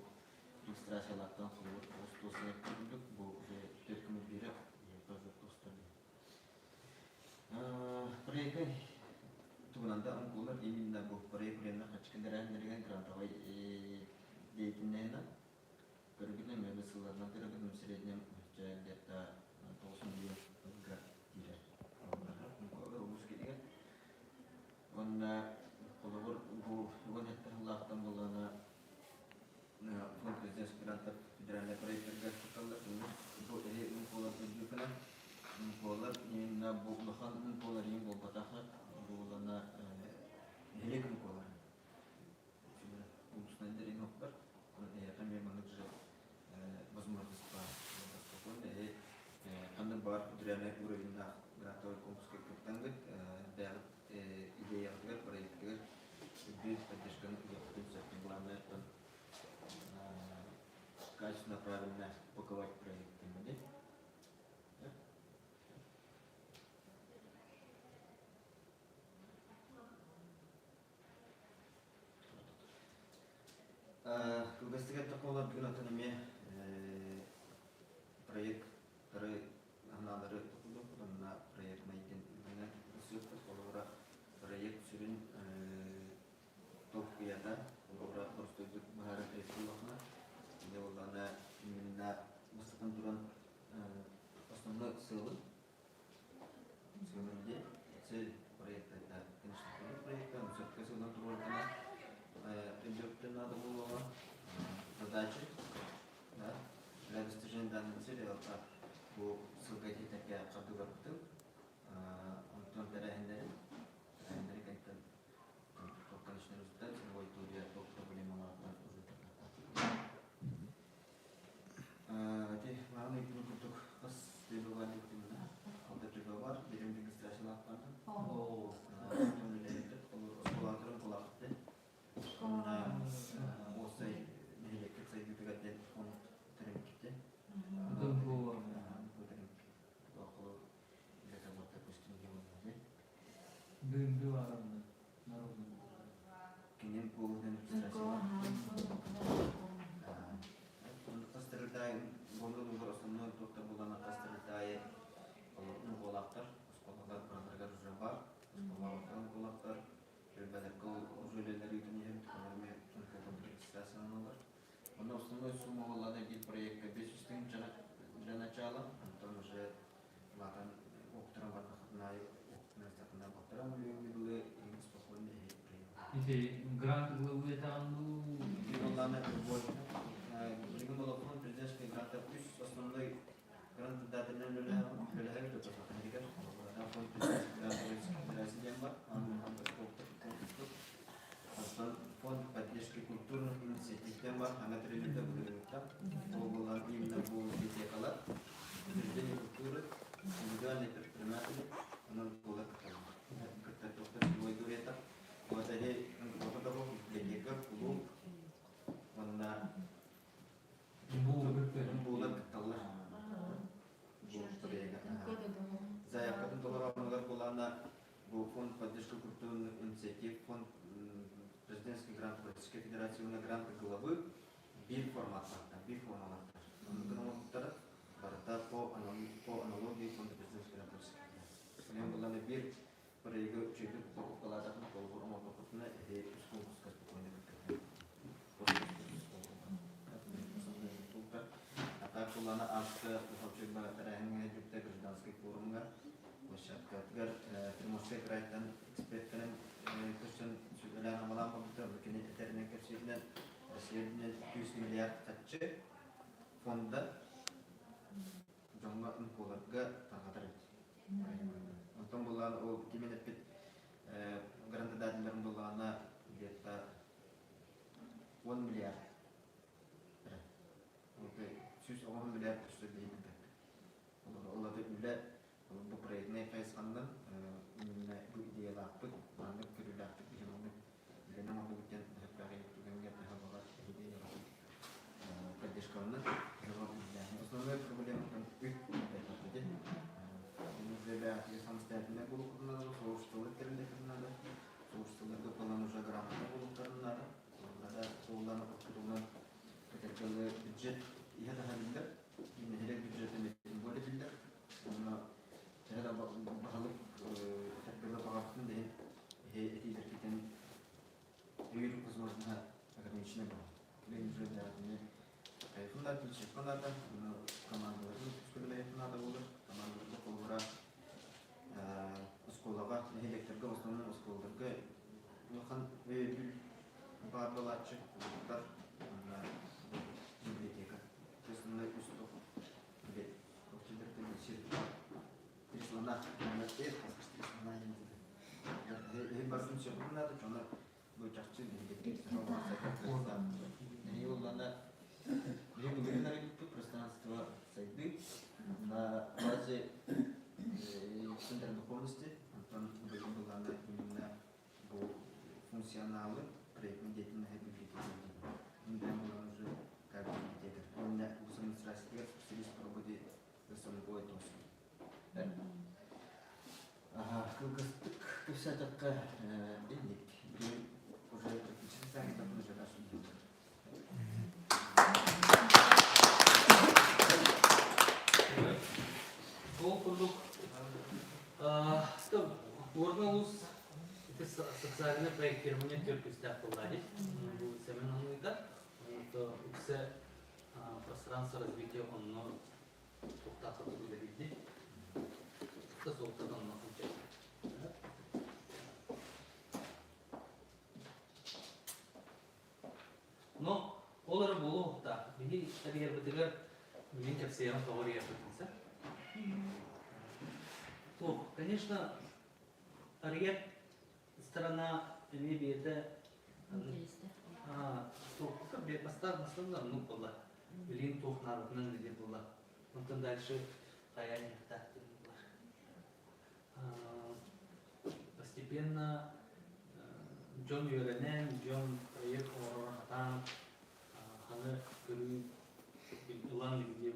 регистрациялардан кылып постосына көрүлүп бу төркүмү бири тоже постар. Проекты тугунанда онкулар именно бу проекттерне качкандыран берген грантовый деятельность көргөнү мебесылардан көргөнү среднем где-то 90 миллион тире. Он колор бу бүгүн хаттарлактан болгона фонд президент гранттар федеральный проекттерге катылды. Бу эли онкулар өздүкүнө Колар именно Бухлахан колар им бол батаха булана элегин колар. Умстан дерин октар. Я мен маны же возможность по спокойно аны бар федеральный уровень грантовый конкурске каттанды. Да идеялар проекттер без поддержки принципов главное это качественно правильно упаковать проекты. Кылгастыгат таколар бүгүн атанеме проект аналары токулуп на проект найден менен сөзсүз колора проект сүрүн токуяда колора простойдук баары эсулахна не олана именно мастан туран основной сылы сылынде цель проекта это конечно проекта но все-таки сылын тургана надо было задачи, да, для достижения данной цели по ссылке такая кадуга бутыл, он теряет как-то конечный результат, его итоге проблема уже основной сумма была на вид проекта 200 тысяч для начала, потом уже латан оптером на оптером были и спокойно Ити грант главы там, ну, Лана больше. Лиган был фонд президентский грант, плюс основной грант даты на люля, это Америка. Фонд президентский грант Президема, фонд поддержки культурных инициатив тема, она требует была именно был библиотека, утверждение культуры, индивидуальные предприниматели, она была как-то свой дуэта. Вот они того библиотека, клуб, он на было как-то заявка долларов была на фонд поддержки культурных инициатив, фонд президентский грант Российской Федерации на грант главы бир формата, по аналогии фонда президентской грант Российской Федерации. Мне была на бир проигрывать чуть по палатам на полугорому покупна и искусство спокойно а так была на акция вообще ранее гражданской форума площадка Приморский край там экспертным курсом сюда на малом потому интернет курсине расследование 100 миллиард каче фонда жонга инколарга тагатырыт. Потом была именно грантодателем была она где-то 1 миллиард. Сюз 1 миллиард что денег. Олады үле bu проектный файсхандан именно bu идеяларты маңыз көрүләртик дигәнне белән аңа бүтән хәбәргә түгәнгә тәһәббара идея поддержканы основная проблема там для самостоятельной группы надо сообщество интернет надо сообщество план уже грамотно надо қолданып отырған көтергелі бюджет я да хәлдер инде бюджетне более билдер но это барлык тәкъдирле багатын дигән әйтилер китен юридик возможно ограничены бар. Бюджетне фонда тилчекнада командаларны күскөләй надо булыр. Командаларны колгора школага электрге основной школаларга яхан барлачы бар библиотека. Основной устав где учитель переслана на тест, переслана не барсын чөбүн надо, чона бу чакчы библиотека и вот надо регулярное пространство сайды на базе центра духовности, там была именно функционалы проектной деятельности библиотеки. Именно была уже как библиотека. У меня установлен страстный специалист по работе с самого этого. Как вся такая денег, уже практически сами там уже нашли. Бұл құрдық орналус это социальное проектирование түркістер қылдады. Бұл семинарында все пространство развития онно тоқтақы білді. Это солтадан нақылча. Но олар болу да, били табиғар бітігер мен кәпсеян товария бітінсі. То, конечно, Ариет сторона Либиеда как бы поставлена, ну, была. Лин тух народная где была. Вот там дальше хаяние так было. Постепенно Джон Юренен, Джон проект Орорхатан, Хана Гры, Илан где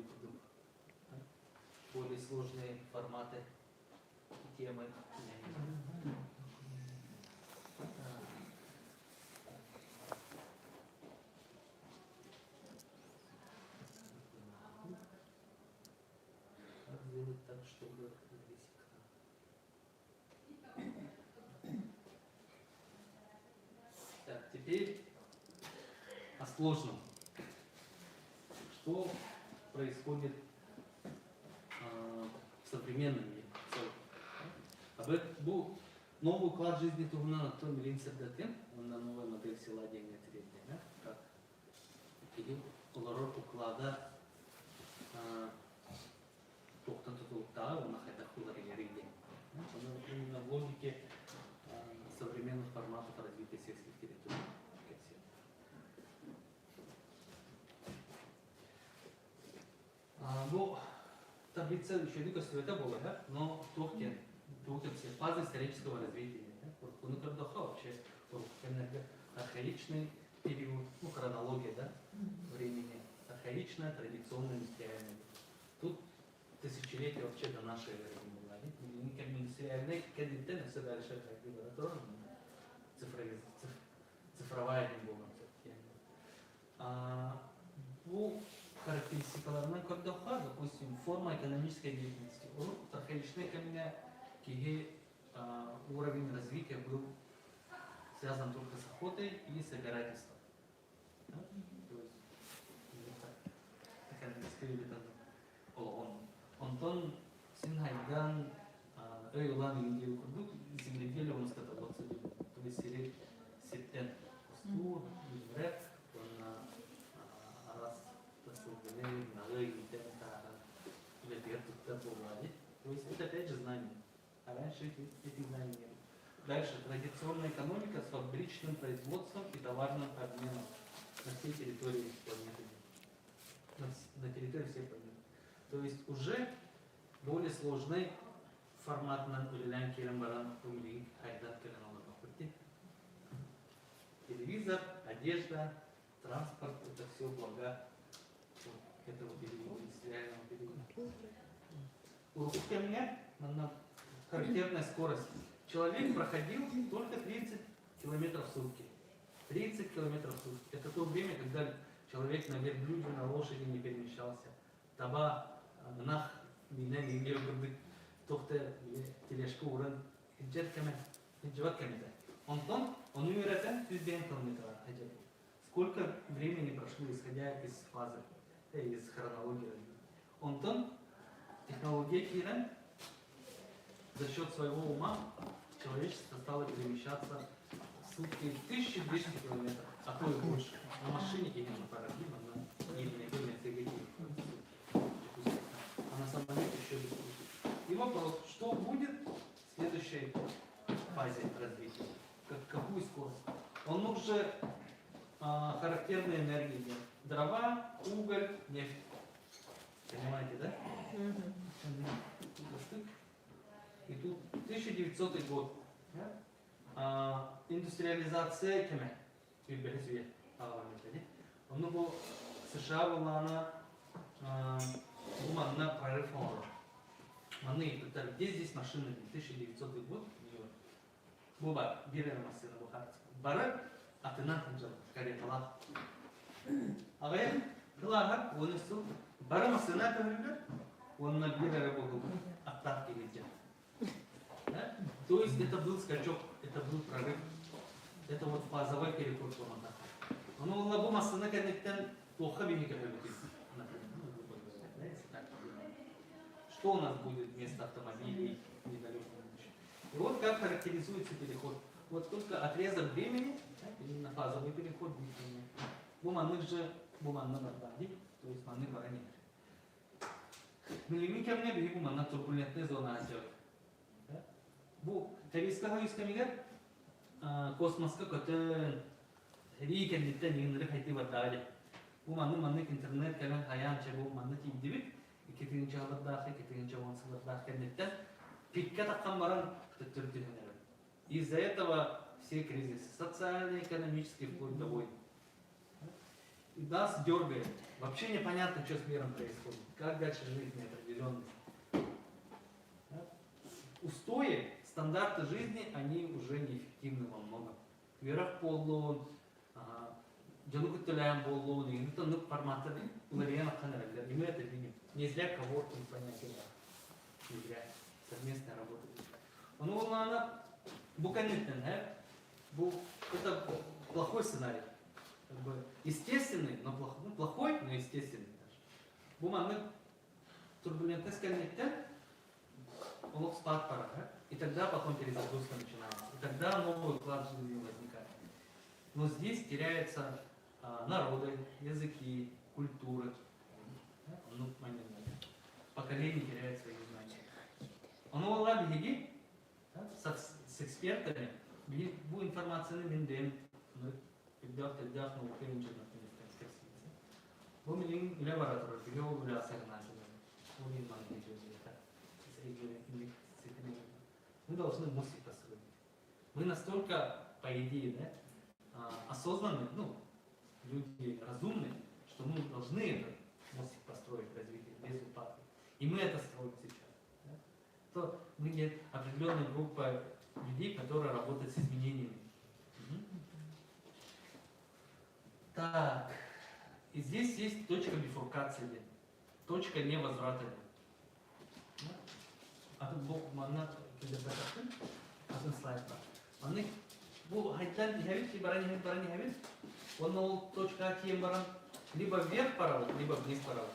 более сложные форматы и темы. Как сделать так, чтобы весь экран? Так, теперь о сложном. что происходит в современном мире. Об этом был новый уклад жизни Тугуна на том или иным он на новой модель села деньги третья, как или уларор уклада тоқтан тұтылықтағы оны қайта хуларилерге. Именно в логике современных форматов развития сельских территорий. Ну, таблица еще не это было, да? Но тоқтен все фазы исторического развития. Ну, как вообще архаичный период, ну, хронология, да, времени, архаичная, традиционная, индустриальная. Тут тысячелетия вообще до нашей эры была. Индустриальная, когда все дальше цифровая не была. Bu характеристикаларынан көрдіға, допустим, форма экономической деятельности. Архаичная камня, уровень развития был связан только с охотой и собирательством. Да? То есть, Антон Синхайдан, Эйлан Индию Курдук, земледелие у нас каталогцы. То есть, септен Стур, Рэп, он раз посылками, налоги, то есть это опять же знание. А раньше этих знаний не было. Дальше традиционная экономика с фабричным производством и товарным обменом на всей территории планеты. На территории всей планеты. То есть уже более сложный формат на телевизор, одежда, транспорт, это все блага этого периода, индустриального периода. У меня характерная скорость. Человек проходил только 30 километров в сутки. 30 километров в сутки. Это то время, когда человек на верблюде, на лошади не перемещался. Таба, нах, меня не имел бы тохте, тележку уран, хиджат камета. Он умирает 30 километров. Сколько времени прошло, исходя из фазы, из хронологии. Он технология Кирен за счет своего ума человечество стало перемещаться в сутки 1200 километров, а то и больше. На машине кинем парадигма, на единой двигателе, а на самолете еще быстрее. И вопрос, что будет в следующей фазе развития? Какую скорость? Он уже характерные энергии. Дрова, уголь, нефть. Понимаете, да? И тут 1900 год. Индустриализация кеме. Он был США была на прорыв Маны, где здесь машины? 1900 год. Буба, бирена машина бухарская. Бара, а ты на ханджал, кареталах. Агай, глага, он и суд. Бара машина говорит, он на бирена работал, оттатки летят. То есть это был скачок, это был прорыв. Это вот фазовой переход в Ламата. Но лабу машина, конечно, плохо бегает. Что у нас будет вместо автомобилей в недалеком будущем? И вот как характеризуется переход. Вот только отрезок времени, именно фазовый переход длительный. Буманных же, буманных бади, то есть манных баранит. Милимика мне беги буманна турбулентная зона отдела. Бу, тавискага искамигар, космоска көтөн, рикен диттен егінлері қайты бардағады. Буманных интернет кәлін хаянча буманны тейдібіт, 2-нче ғалырдағы, 2-нче онсылырдағы кәнеттен, пикке таққан баран түттірдігінер. Из-за этого все кризисы, социальные, экономические, вплоть до войн. И нас дергает. Вообще непонятно, что с миром происходит. Как дальше жить неопределенность. Устои, стандарты жизни, они уже неэффективны во многом. Вверх поллон, джанук туляем поллон, и это форматы лариена ханералер. И мы это видим. Не зря кого-то понятия. Не зря. Совместная работа. Ну, она буканитная, это плохой сценарий. Как бы естественный, но плохой, но естественный даже. Bu манны турбулентность кабинетте, он спад пора, и тогда потом перезагрузка начинается. И тогда новый уклад жизни возникает. Но здесь теряются народы, языки, культуры. Ну, поколение теряет свои знания. Оно была беги с экспертами, bu информацияны мендем, передав на украинче, bu milin ile varatır, biliyor bu лясерна. Мы должны мостик построить. Мы настолько, по идее, да, осознанные, ну, люди разумные, что мы должны этот мостик построить, развитие без упадка. И мы это строим сейчас. Да? То мы есть определенная группа людей, которые работают с изменениями. Так, и здесь есть точка бифуркации, точка невозврата. А тут был манна кидебататын, один слайд. Манны был хайтлан нихавит, и барани хавит. Он нол точка тем баран либо вверх парал, либо вниз парал.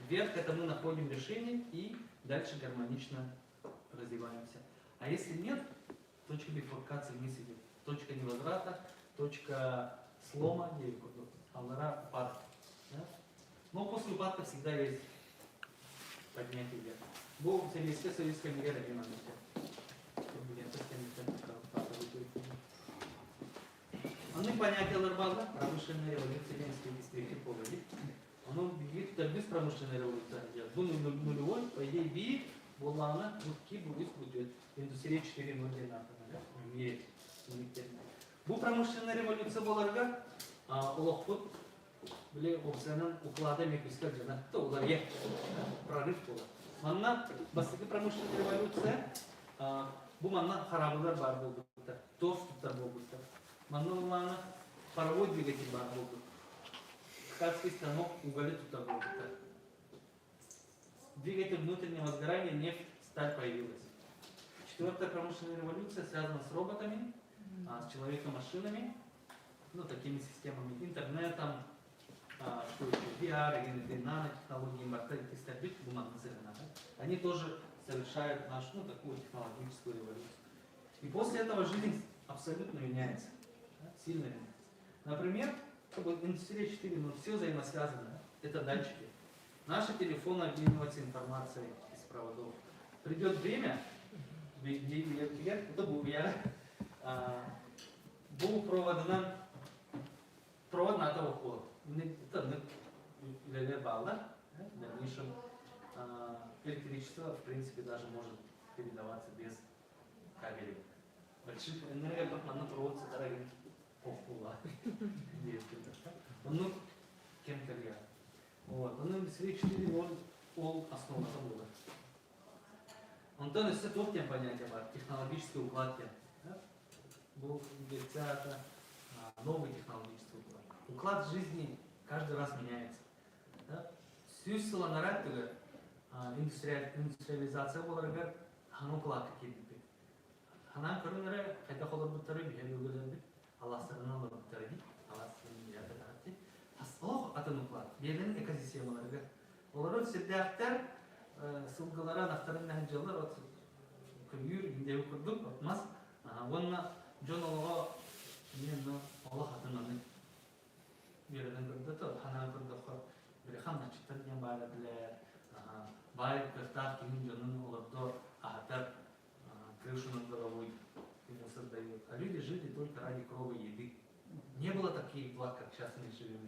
Вверх это мы находим решение и дальше гармонично развиваемся. А если нет, точка бифуркации вниз идет. Точка невозврата, точка слома, аллара упадка. Но после упадка всегда есть поднятие вверх. Бог советская мера не надо. Анны понятия ларбаза, промышленная революция, немские историки поводи. Оно бегит без промышленной революции. Нулевой, по идее, би, Булана, Рудки, Бурис будет. Индустрия 4.0 в мире. Бу промышленная революция была, Улахпут, были опционан укладами кускать жена. То ударье, прорыв был. Манна, басыки промышленная революция, бу манна харабылар бар был. Доступтар был. Манна паровой двигатель бар был. Ткацкий станок уголь тут был. Двигатель внутреннего сгорания, нефть, сталь появилась. Четвертая промышленная революция связана с роботами, с человеком-машинами, ну, такими системами, интернетом, что еще, VR, нанотехнологии, морфологии, стабильность, бумагных зерна. Они тоже совершают нашу, ну, такую технологическую революцию. И после этого жизнь абсолютно меняется, сильно меняется. Например, индустрия 4.0, все взаимосвязано, это датчики. Наши телефоны обмениваются информацией из проводов. Придет время, был провод на того хода. Это в дальнейшем электричество, в принципе, даже может передаваться без кабелей. Больших энергопроводцы дорогие. Ну, кем карьера. Вот. Он индустрия 4.0 основа забыла. Он то есть это тем понятие технологический уклад. Был это новый технологический уклад. Уклад жизни каждый раз меняется. Сюсила наратыга индустриализация была ребят, хану уклад какие-то. Ханам корунера это холод бутары бегали Аллах сарана бутары, Аллах сарана бутары. Ох, атын уклад. Белен экосистемаларга. Олар сидяктар сылгалара дафтарынан жылдар от күр инде курдук отмас. Вонна жонолго мен Аллах атынан берден курдук то хана курдук. Бир хамна читтан я бара биле. Бай кыртак кин жонун олордо ахатар крышу над головой ему создают. А люди жили только ради крови и еды. Не было таких благ, как сейчас мы живем.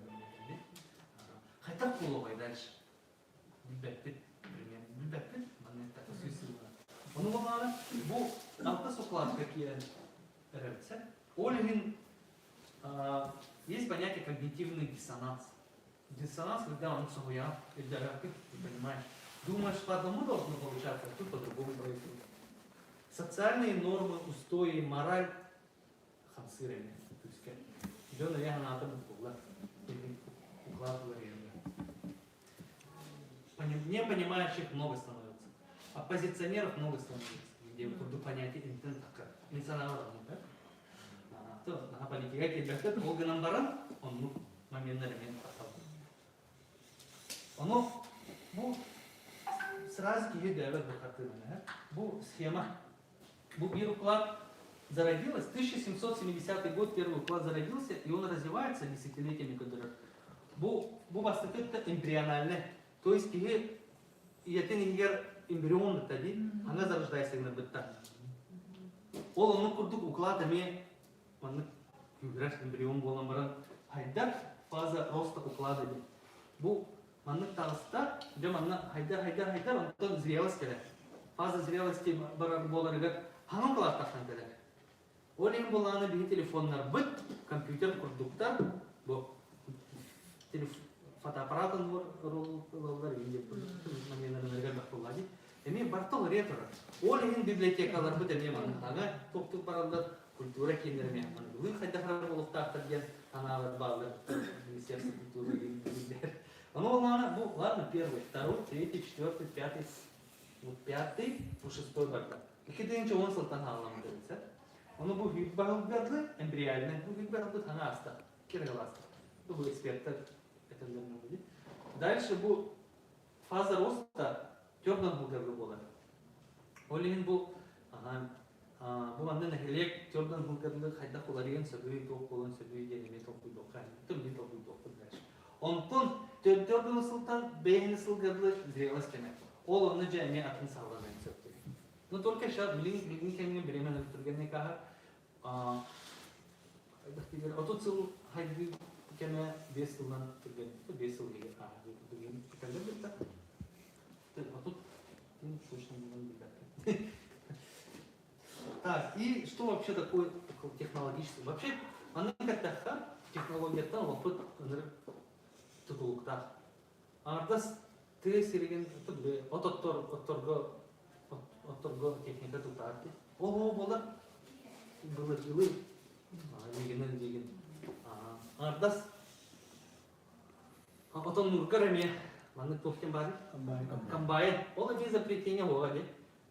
Хотя половой дальше. Бибепит, примерно. Бибепит, man так усиленно. Он умал, бо алпас уклад какие ревцы. Ольгин есть понятие когнитивный диссонанс. Диссонанс, когда он своя, когда ты понимаешь, думаешь по одному должно получаться, а тут по-другому происходит. Социальные нормы, устои, мораль хансырами. То есть идет я на этом уклад непонимающих много становится. Оппозиционеров много становится. Где буду понятие интенсионала. То на политике какие-то органам баран, он момент на момент поставил. Оно, сразу киги дәвәт бір картина. Бу схема. Бу первый уклад зародилась, 1770 год первый уклад зародился, и он развивается десятилетиями, которые бу бастык это эмбриональный, то есть киги егер эмбрион тади, она зарождается на бытта. Ол оны курдук уклад ами, он юграш эмбрион болан баран, хайда фаза роста уклада ди. Бу манны тагыста, де манна хайда, он зрелость келе. Фаза зрелости барар боларыга ханын кылар тахтан келе. Ол эң боланы биги телефоннар быт, компьютер курдуктар, бу фотоаппаратын роллар инде номерлерге бактылады. Эми бартыл ретро. Ол эң библиотекалар быт эми маннага токтук баралдар культура кендерме. Вы хайда харар болуктар деген аналар баалар. Министерство культуры кендер. Оно ладно, первый, второй, третий, четвертый, пятый. Вот пятый, по шестой барда. И когда ничего он салтан халам говорится, оно будет багалгады, эмбриальный, будет багалгады ханаста, киргаласта. Это будет эксперт, это верно будет. Дальше будет фаза роста, тёрдан булгарды болады. Олин был, бұл анда нәхелек тёрдан булгарды хайда куларыгын сөбүй тоқ болын сөбүй денеме тоқ бұйдоқ қайын, түмді тоқ бұйдоқ дальше. Онтон тёрдан сылтан бейіні сылгарды зрелость кеме. Ол оны және атын сағыланайын сөптері. Но только сейчас білін кеміне беремен өттіргенне каға отут сыл хайды кеме 5 жылдан түрген, 5 жыл егер түрген кәлдер бітті. Отут точно бұдан білді. Так, и что вообще такое технологическое? Вообще, она как-то технология-тан опыт тұтылықтар. Ардас сереген отторго техника тутарты. Ол болар было жылы деген. Ардас отон нуркарами маны тоқтен бары комбайн. Ол эти запретения болады.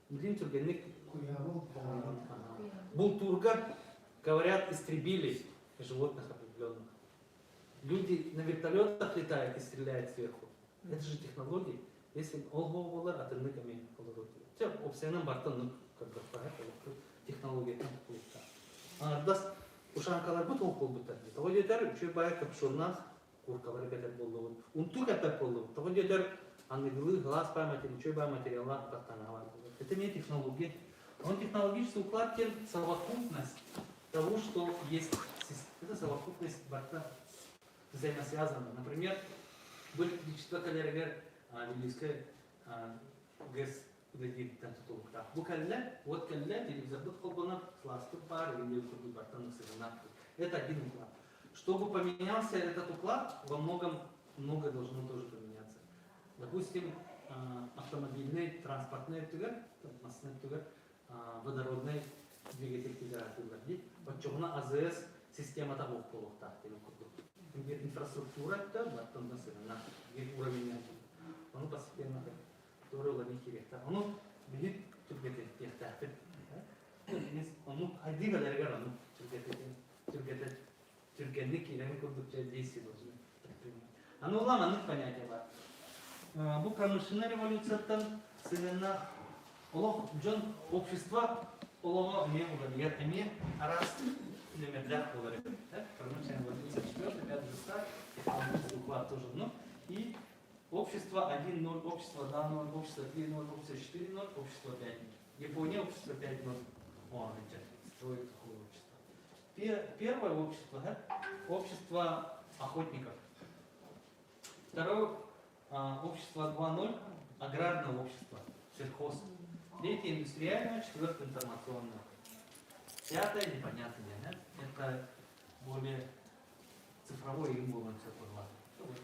Блин тургенник был тургар, говорят, истребили животных определенных. Люди на вертолетах летают и стреляют сверху. Это же технологии. Если олголар атырныками олорот. Все, обсенам бартын как бы технология там получается. Ардас ушанкалар бут ол болбутар. Того дедер чөй бая капшурнах куркалар кетер болду. Унту кетер болду. Того дедер анныгылы глаз памяти, чөй бая материаллар каттанавар. Это не технология. Он технологический уклад совокупность того, что есть. Это совокупность барта взаимосвязана. Например, были электричество коллега английское ГЭС удалить там тутулукта. Bu kelle, вот kelle телевизор был колбана классы пары или курду бартанных сигналов. Это один уклад. Чтобы поменялся этот уклад, во многом многое должно тоже поменяться. Допустим, автомобильный транспортный тугер, массный тугер, водородный двигатель тугер. Вот чёрна АЗС система того полухта. Инфраструктура это бартанных сигналов. Уровень. Он постепенно который ловит директор. Он видит тюргетет директор. Он один директор он тюргетник или не куда-то действие должен. Оно ломаных понятия бар. Бу промышленная революция там сына олог Джон общество олого не угодит мне раз или медляк угодит. Промышленная революция 4-5 государств, уклад тоже, ну и общество 1.0, общество 2.0, общество 3.0, общество 4.0, общество 5.0. Япония общество 5.0. О, строит такое общество. Первое общество, да? Общество охотников. Второе общество 2.0, аграрное общество, сельхоз. Третье индустриальное, четвертое информационное. Пятое непонятное, да? Это более цифровой имбулом все было.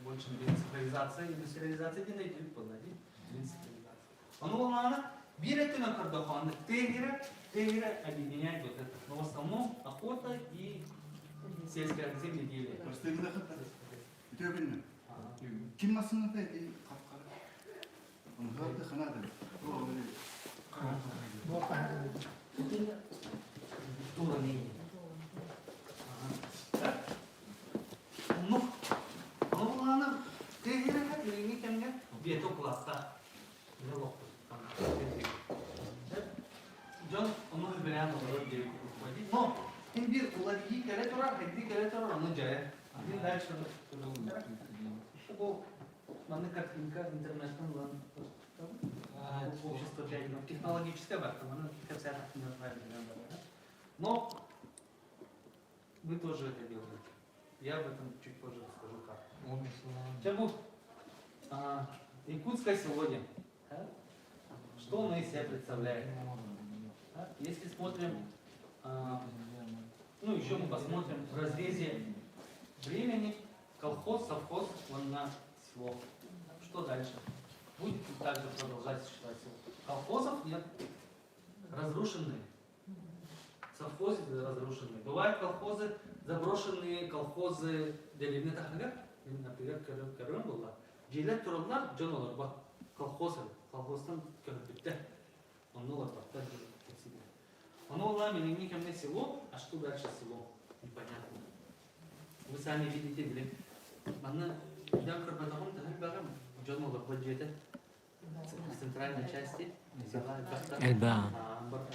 Больше цифровизация, индустриализация не найдет позади. Цифровизация. Он ломана, берет на кардоханы, тегера объединяет вот это. Но в основном охота и сельское земледелие. Ким масына пәди қапқара. Онғарды қанады. Тура не. Ну, ана тегера или не кемге? дальше был манна картинка интернетом общество для технологическое варта, но вы тоже это делаете. Я об этом чуть позже расскажу как. Чему? Якутское сегодня. Что оно из себя представляет? Если смотрим, ну еще мы посмотрим в разрезе времени, колхоз, совхоз, вон на село. Что дальше? Будет также продолжать существовать село. Колхозов нет, разрушенные. Совхозы разрушенные. Бывают колхозы, заброшенные колхозы деревни Тахнагар, например, Карым была. Жилет Турулар, Джонолар, колхоздан Карбитте. Он новый портал. Оно ламили не ко мне село, а что дальше село? Непонятно. Вы сами видите, блин. Манна, я Карбатахом, Тахнагар, Джонолар, Баджете. В центральной части. Да.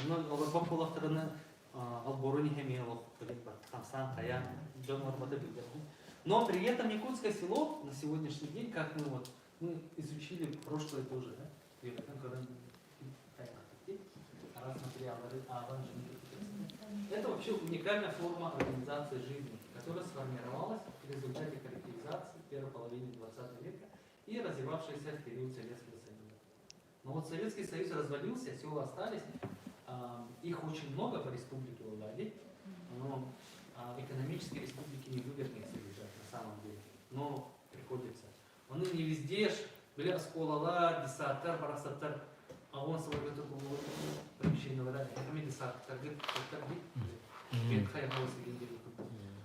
Но Олабак была вторая. Алборуни Хемелов, Хамсан, Хаян, но при этом якутское село на сегодняшний день, как мы изучили прошлое тоже, да? Это вообще уникальная форма организации жизни, которая сформировалась в результате коллективизации в первой половине 20 века и развивавшаяся в период Советского Союза. Но вот Советский Союз развалился, села остались. Их очень много по республике Ладоги, но экономические республики не выгодны их содержать на самом деле. Но приходится. Они не везде ж, были Асколала, Десаттар, Парасаттар, а он свой готов был помещение вода, это Десаттар,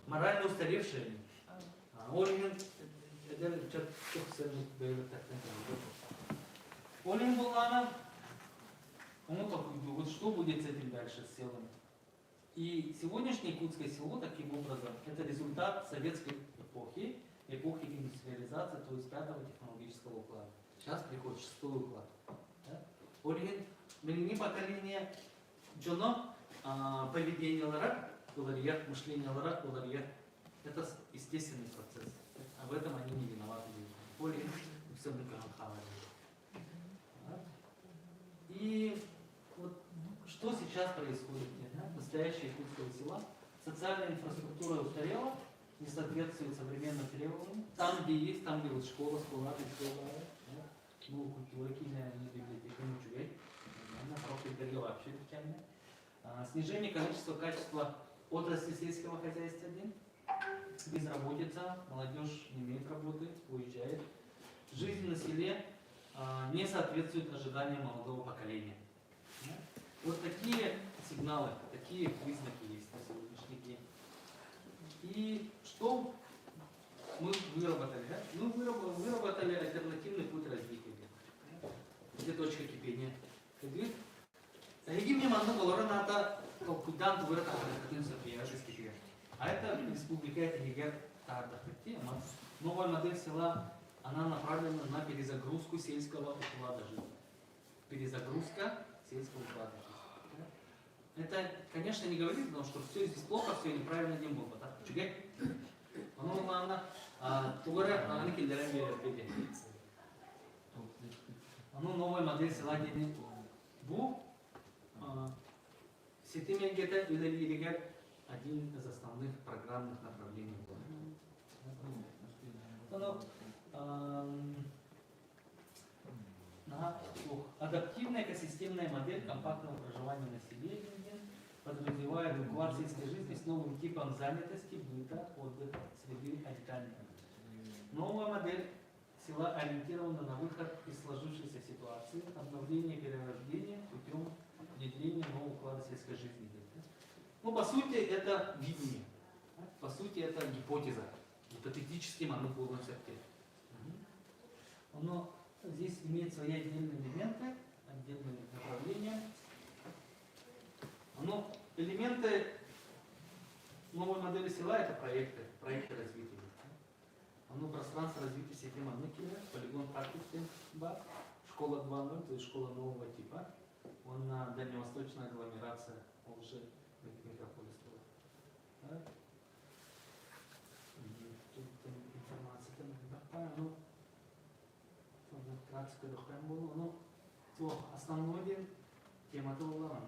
морально устаревшие. Олин была она. Вот что будет с этим дальше, с селом? И сегодняшнее якутское село, таким образом, это результат советской эпохи индустриализации, то есть пятого технологического уклада. Сейчас приходит шестой уклад. Оригин, не поколение джоно, поведение лара, мышление лара, это естественный процесс. Об этом они не виноваты. Оригин, все и вот что сейчас происходит? Настоящее якутского села. Социальная инфраструктура устарела, не соответствует современным требованиям. Там, где есть, там, где вот школа, ну, культура, библиотека, не чугай. Вообще снижение количества, качества отрасли сельского хозяйства. Безработица, молодежь не имеет работы, уезжает. Жизнь на селе не соответствует ожиданиям молодого поколения. Вот такие сигналы, такие признаки есть на сегодняшний день. И что мы выработали? Да? Мы выработали альтернативный путь развития. Где точка кипения? А это республика новая модель села, она направлена на перезагрузку сельского уклада жизни. Перезагрузка сельского уклада жизни. Это, конечно, не говорит, потому что все здесь плохо, все неправильно не было. Новая модель села Бу Ситимегета или один из основных программных направлений. Адаптивная экосистемная модель компактного проживания населения подразумевает уклад сельской жизни с новым типом занятости, быта, отдыха, среды обитания. Новая модель села ориентирована на выход из сложившейся ситуации, обновление и перерождение путем внедрения нового уклада сельской жизни. Ну, по сути, это видение. По сути, это гипотеза. Гипотетически оно полностью активно. Оно здесь имеет свои отдельные элементы, отдельные направления. Но элементы новой модели села — это проекты развития. Оно пространство развития системы Ныкеля, полигон практики, школа 2.0, то есть школа нового типа. Он на дальневосточная агломерация, уже мегаполис. Тут вкратце көрөктөн болу. Ну, то основной день тема была,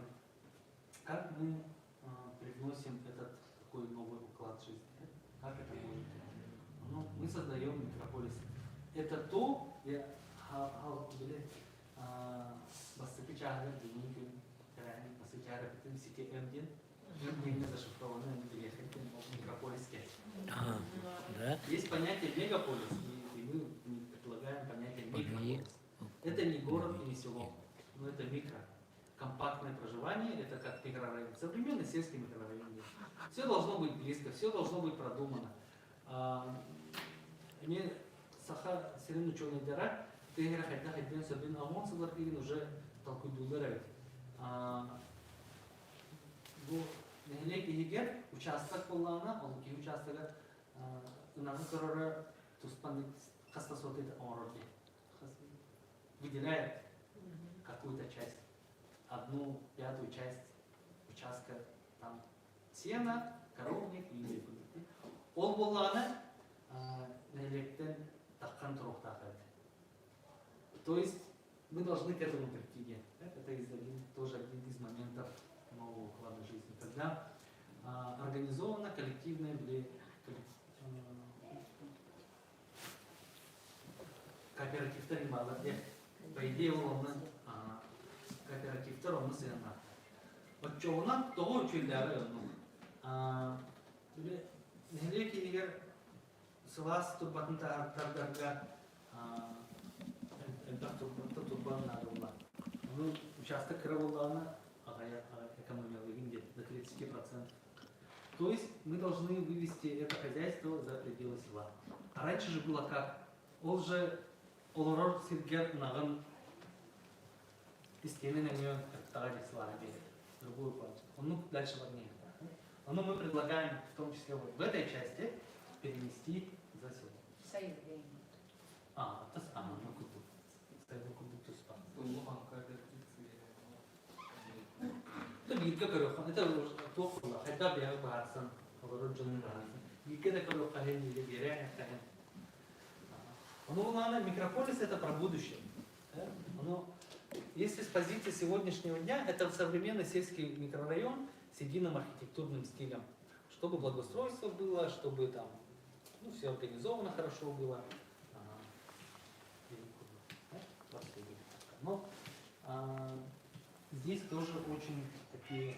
как мы привносим этот такой новый уклад жизни. Как это может быть? Ну, мы создаем микрополис. Это то, я бастыкычагы дүниеге басычары битим сити эмдин эмдин зашифрованы эмдин микрополиске. Да? Есть понятие мегаполис, и мы предлагаем понятие микрополис. Это не город и не село, но это микро. Компактное проживание, это как микрорайон. Современный сельский микрорайон. Все должно быть близко, все должно быть продумано. Мне саха сирен ученый дара, ты хотя хотя собин амон согласен уже толку дуларит. Bu nehlek ihiger участок полана, он ки участок надо корора туспанник хастасоты омороги. Выделяет какую-то часть, 1/5 часть участка там сена, коровник и продукты. Ол болана нелектен таккан турухтахет. То есть мы должны к этому прийти. Это тоже один из моментов нового уклада жизни, когда организовано коллективное кооперативтер ималады. По идее, он кооперативтер он сына. Вот чего того чудо нелеки егер сылас турбатын тардарга турбан надула. Ну участок кроволана экономия до 30%. То есть мы должны вывести это хозяйство за пределы села. А раньше же было как? Он же олорор сиргер наган истины на нее тагали слаби. Другую плату. Ну дальше вагне. Но мы предлагаем в том числе вот в этой части перенести за село. Это самое, ну куда? Это бирка корёхан, это тофла, хотя бы я бахсан, говорю бирка корёхан или геря, микрополис это про будущее. Если с позиции сегодняшнего дня, это современный сельский микрорайон с единым архитектурным стилем, чтобы благоустройство было, чтобы там все организовано хорошо было. Но здесь тоже очень такие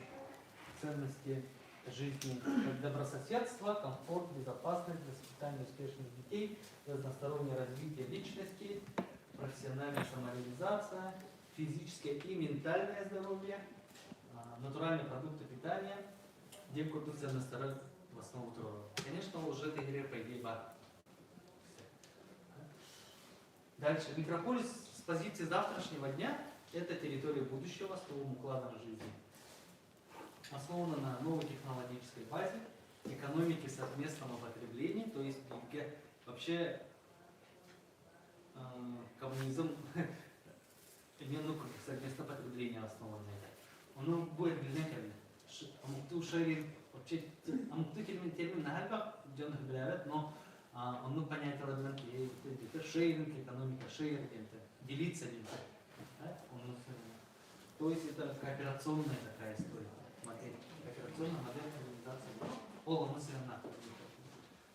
ценности жизни, как добрососедство, комфорт, безопасность, воспитание успешных детей, разностороннее развитие личности, профессиональная самореализация, физическое и ментальное здоровье, натуральные продукты питания, демкурдукция на стороне в основу труда. Конечно, уже этой игре по идее бар. Дальше. Микрополис с позиции завтрашнего дня – это территория будущего с новым укладом жизни. Основана на новой технологической базе, экономике совместного потребления, то есть вообще коммунизм именно совместное потребление основано на это. Он будет близким. Амукту шерин вообще амукту термин нахальбак джонх блярат, но он понятие ладно это шеринг экономика шеринг это делиться делиться. То есть это кооперационная такая история. Кооперационная модель организации. Ола мы сырна.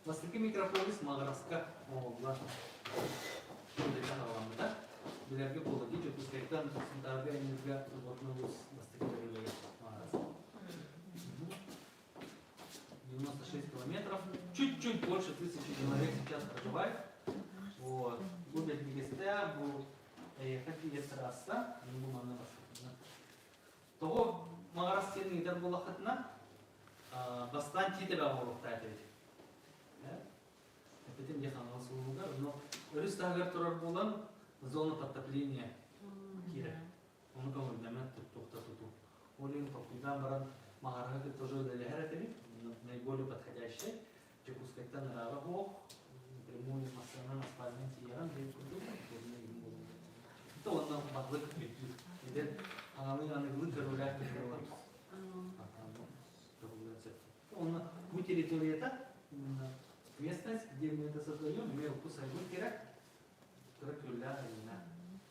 Властики микрополис Магараска могла. Да? Билерге было дичь, пускай там сентября энергия работнулась властики 96 километров, чуть-чуть больше 1000 человек сейчас проживает. Вот. Будет Бегестя, будет какие трасса, не буду на вас. Того Магарас сильный идар была хатна, бастан тебя могут тратить. Это тем дехам на свой удар, но Рюстагар Турар Булан зона подтопления Кира. Он кому дамет тут. Олин попудан баран Магарага тоже далее наиболее подходящий. Чекускайта на Равахо, прямую массана на спальне Тиеран, это он нам подлык припит. И она глыка руля он мы территория это местность, где мы это создаем, имеем вкус айгу кирак, руля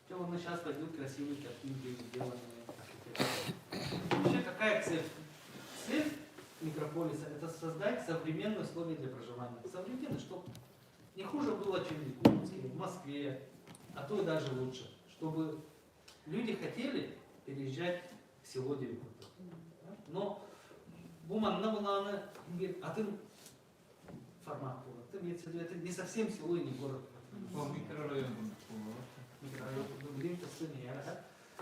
Что он сейчас пойдут красивые картинки, сделанные архитектором. Вообще какая цель? Цель микрополиса – это создать современные условия для проживания. Современные, чтобы не хуже было, чем в Якутске, в Москве, а то и даже лучше. Чтобы люди хотели переезжать в село Девикута. Но буманна была она, а ты формат был. Это не совсем село и не город. По микрорайону. Микрорайон, где-то сыне,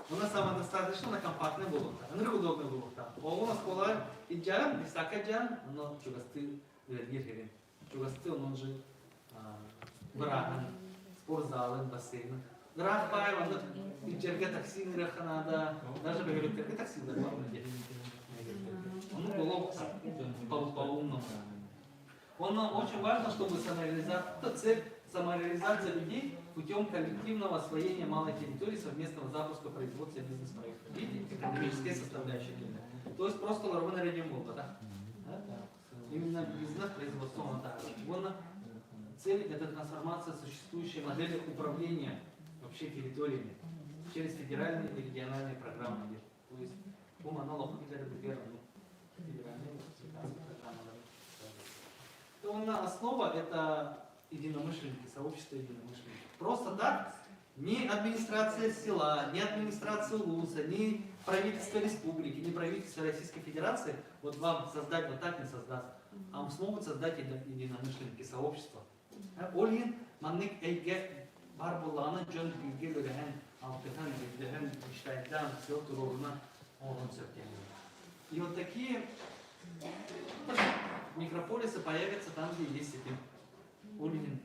у нас самодостаточно на компактной было, удобно было. А у нас была и джан, и сакаджан, но чугасты вернее, чугасты он же браган, спортзалы, бассейн. Графай, он и джерга такси не раханада, даже говорю, такси да, он было по-умному. Он очень важно, чтобы самореализация людей путем коллективного освоения малой территории, совместного запуска производства бизнес-проектов. Видите, экономическая составляющая. То есть просто ларвана редимоба, да? Именно бизнес-производство он так. Цель – это трансформация существующей модели управления вообще территориями через федеральные и региональные программы. То есть, основа – это единомышленники, сообщество единомышленников. Просто так ни администрация села, ни администрация УЛУСа, ни правительство республики, ни правительство Российской Федерации вот вам создать вот так не создаст, а вам смогут создать единомышленники, сообщества. Олин манник эйге барбулана джон билге леген алтыхан билген штайдан все турурна он И вот такие микрополисы появятся там, где есть эти уровень.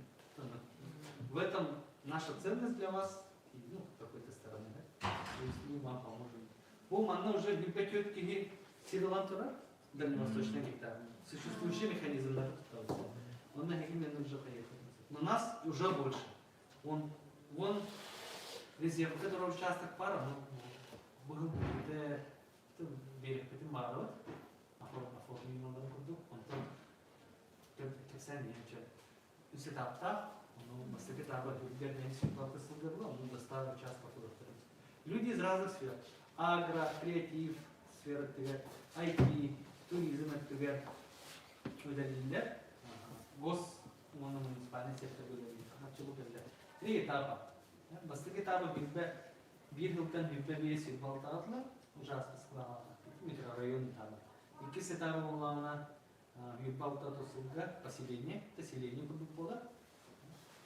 В этом наша ценность для вас, ну, с какой-то стороны, да? То есть мы вам поможем. Она уже библиотеки Сидалантура, дальневосточный гектар, существующий механизм на этот. Он на именно уже поехал. Но нас уже больше. Вон резерв, который участок пара, ну, был это берег Петимбарова, оформлен на продукт, он там сами все так, ну, секретарь бедная ситуация слагала, ну, достаточно часто. Люди из разных сфер. Агро, креатив, сфера IT, туризм, выделили, муниципальный сектор выделили. 3 этапа. Бастык этапа биргилтен бирбебеси балтатлы, ужасно склала, микрорайон этапа. И кис этапа была бирбалтату сулга, поселение будет было.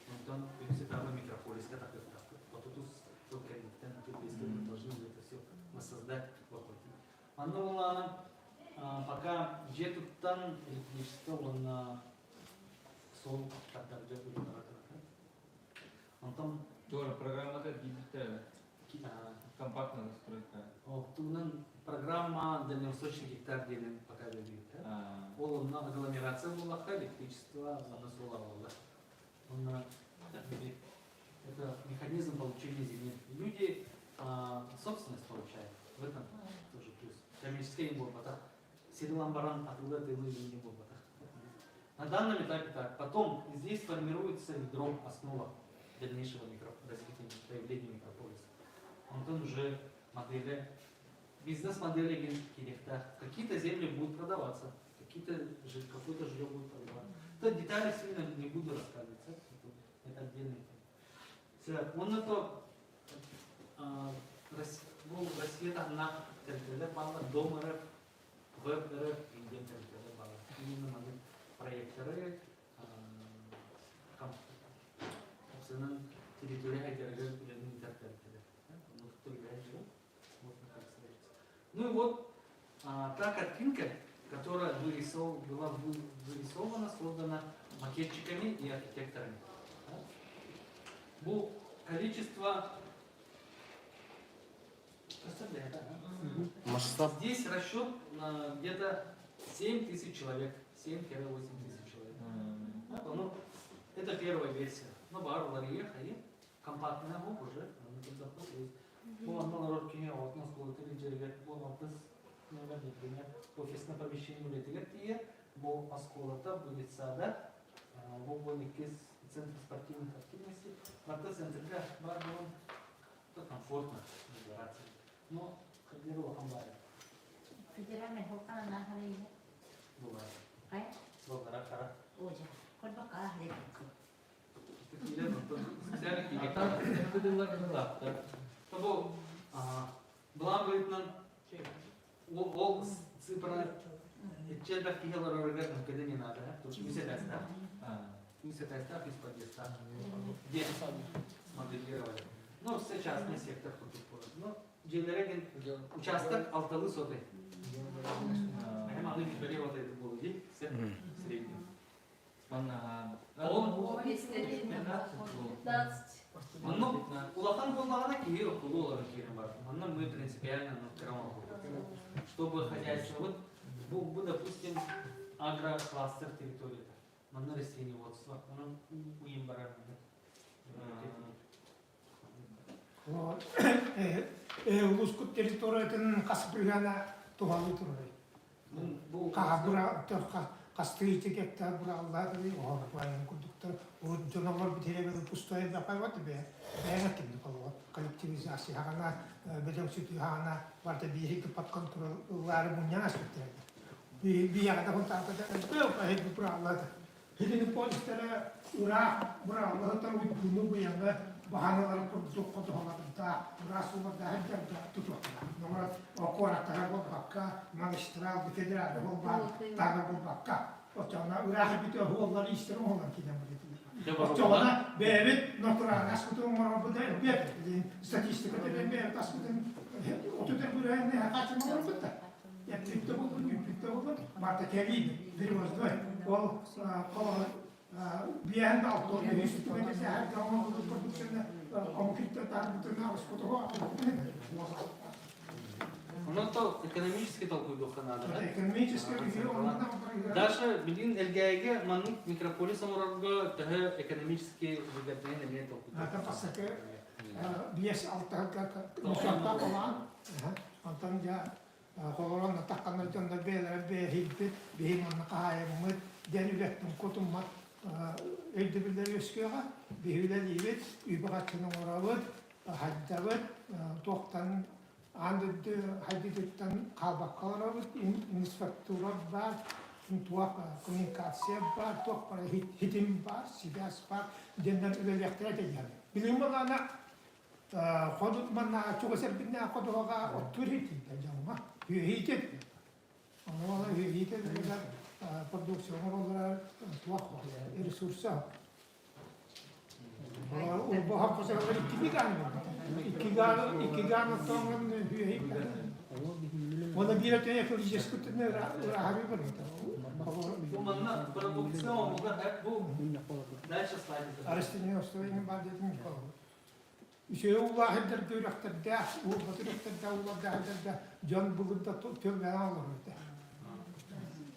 Потом кис этапа микрополис, как это. Вот тут только мы должны это все воссоздать вокруг. Оно была пока где-то там электричество, он сон, тогда где будет. Он там Тоже программа-то диджитальная, компактная настройка. Программа дальневосточный гектар делен пока говорит. Он на агломерация была, электричество на соловало. Это механизм получения земли. Люди собственность получают. В этом тоже плюс. Коммерческая имборта. Сириламбаран оттуда ты не имборта. На данном этапе так. Потом здесь формируется ядро, основа дальнейшего развития, проявления микрополиса. Он уже модели, бизнес-модели генерта. Какие-то земли будут продаваться, какое-то жилье будет продаваться. Это детали сильно не буду рассказывать. Это отдельный. Он это Россия на территории бала, дом РФ, веб РФ, Индия территория бала. Именно проекторы, территория Ну и вот та картинка, которая была вырисована, создана макетчиками и архитекторами. Было количество здесь расчет на где-то 7 тысяч человек, 7-8 тысяч человек. Ну, это первая версия. Но бар лариеха и компактная мог уже. Ну, одно народки вот нас было 3 жерга, было например, офисное помещение улетели, и был осколота, будет сада, был центр спортивных активностей. На центре бар комфортно добираться. Но когда улахан бар, Федеральный хоккана на хале. бывает. Ай, Кара. ожа. Хоть пока хале. Такие специально кигета. Это было это. Тобто, була видно, ол цифра, чедах кигела рорга, когда не надо, тут не всегда ставь. Не всегда ставь, из подъезда. Где смоделировали. Ну, все частный сектор тут. Ну, Джейлереген участок алталы соты. Я могу не перевод это было, видите, средний. Он, 15. ну, улахан болмағана кейі ұқылы олар кейін бар. Оннан мы принципиально открываем. Чтобы хозяйство, вот, был, допустим, агрокластер территории. Оннан растениеводство, оннан уим барар. Улускут территориядан касыпылгана тухалы турай. Кабыра касты текекта бура Аллахы о баян кудуктар о жонолор битеребе пустой да пайват бе. Баян кимди калва коллективизация хана бедем сути хана варта бирик под контроль муняна спектра. Биягда контакта бе пайд бура Аллах. Хидин полистера ура бура Аллах та уйну буянга bahanlar produk kotohlarında rasullar da hep tutuklar. Numara okora tarafı bakka, magistral, federal olma, tarafı bakka. O zaman ürah bitiyor, huollar isterim olan ki de bu. O zaman evet, natural askutun var bu da bir statistika da bir askutun oturup buraya ne kaçın var bu da. Ya tipte bu, Marta Kelly, bir var o bir anda altı üstüne de her zaman bu produksiyonu konflikte tartışmalar skotoğa. Ну, то экономически толкуй надо, да? Экономически Даже, блин, ЛГАГ, манут микрополисом урарга, тага экономически выгодные имеет толкуй. Это пасаке, биес алтага, мусорта колан, антон я холорон атаканна жонда бе хилбит, бейман кахая мыт, денюлеттен котуммат, элдебилдер өскөга, бейүлер ибет, үйбагатчының орабыт, хаддабыт, тоқтан андыды хайдыдыттан қалбаққаларабыт, инспектура бар, коммуникация бар, тоқ бар, хитим бар, сибяс бар, денден үлелектер әтегер. Білім болғана, қодыт манна чуғасар бітіне қодыға оттур хитейді жаңға, хитет. Оңала хитет, продукция олар туақ ресурсы. Bu hafta iki gano tongan hüye. Ona bir tane ekoloji skutne rahavi barita. Bu manna produksiyon bu da hep bu. Дальше слайд. Arastinio stoyini badedim falan. Şey Allah eder görüktür de, o batırıktır da Allah da eder de can bulunda tövbe alırdı.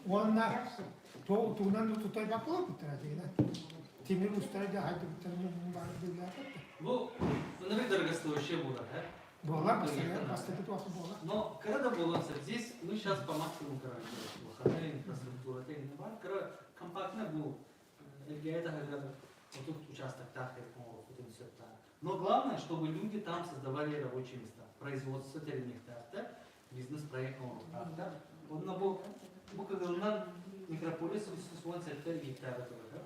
Onlar tuğunan tutay bakıyor bitireceğine. Timir ustaydı haydi bitirmeyi var diyorlar. Bu наверное, дорогостоящее было, да? Была, поставить плохо было. Но когда было, здесь мы сейчас по максимуму выходили инфраструктура, это не бар, когда компактно был, это вот тут участок тахер, но главное, чтобы люди там создавали рабочие места, производство территориальных тарта, бизнес-проект тарта. Вот на Буковелнан микрополис высоко 40 гектаров, да?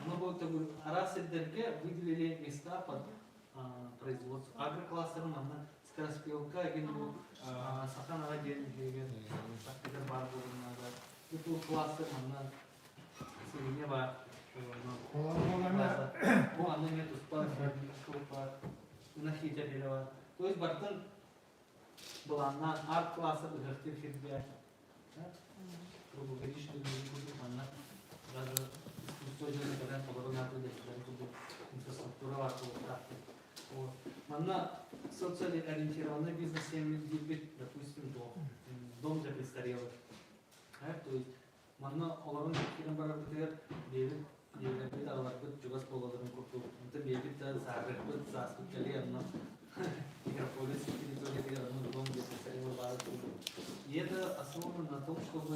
Но вот раз Дерге выделили места под производство агрокластером, она скороспелка, саханова деньги, это кластер, она среднего, она нету спальни, на хитерилова. То есть Бартон была на арт-классе, где фидбэк. Круглогодичный она даже устойчивый вариант поворотного инфраструктура она социально ориентированная бизнес, допустим, дом для престарелых. То есть она оларын кирен барар битер бевит бит алар бит жугас болаларын курту. Это бевит да сагыр бит саспыт кали анна микрополис территория дом для престарелых бар. И это основано на том, чтобы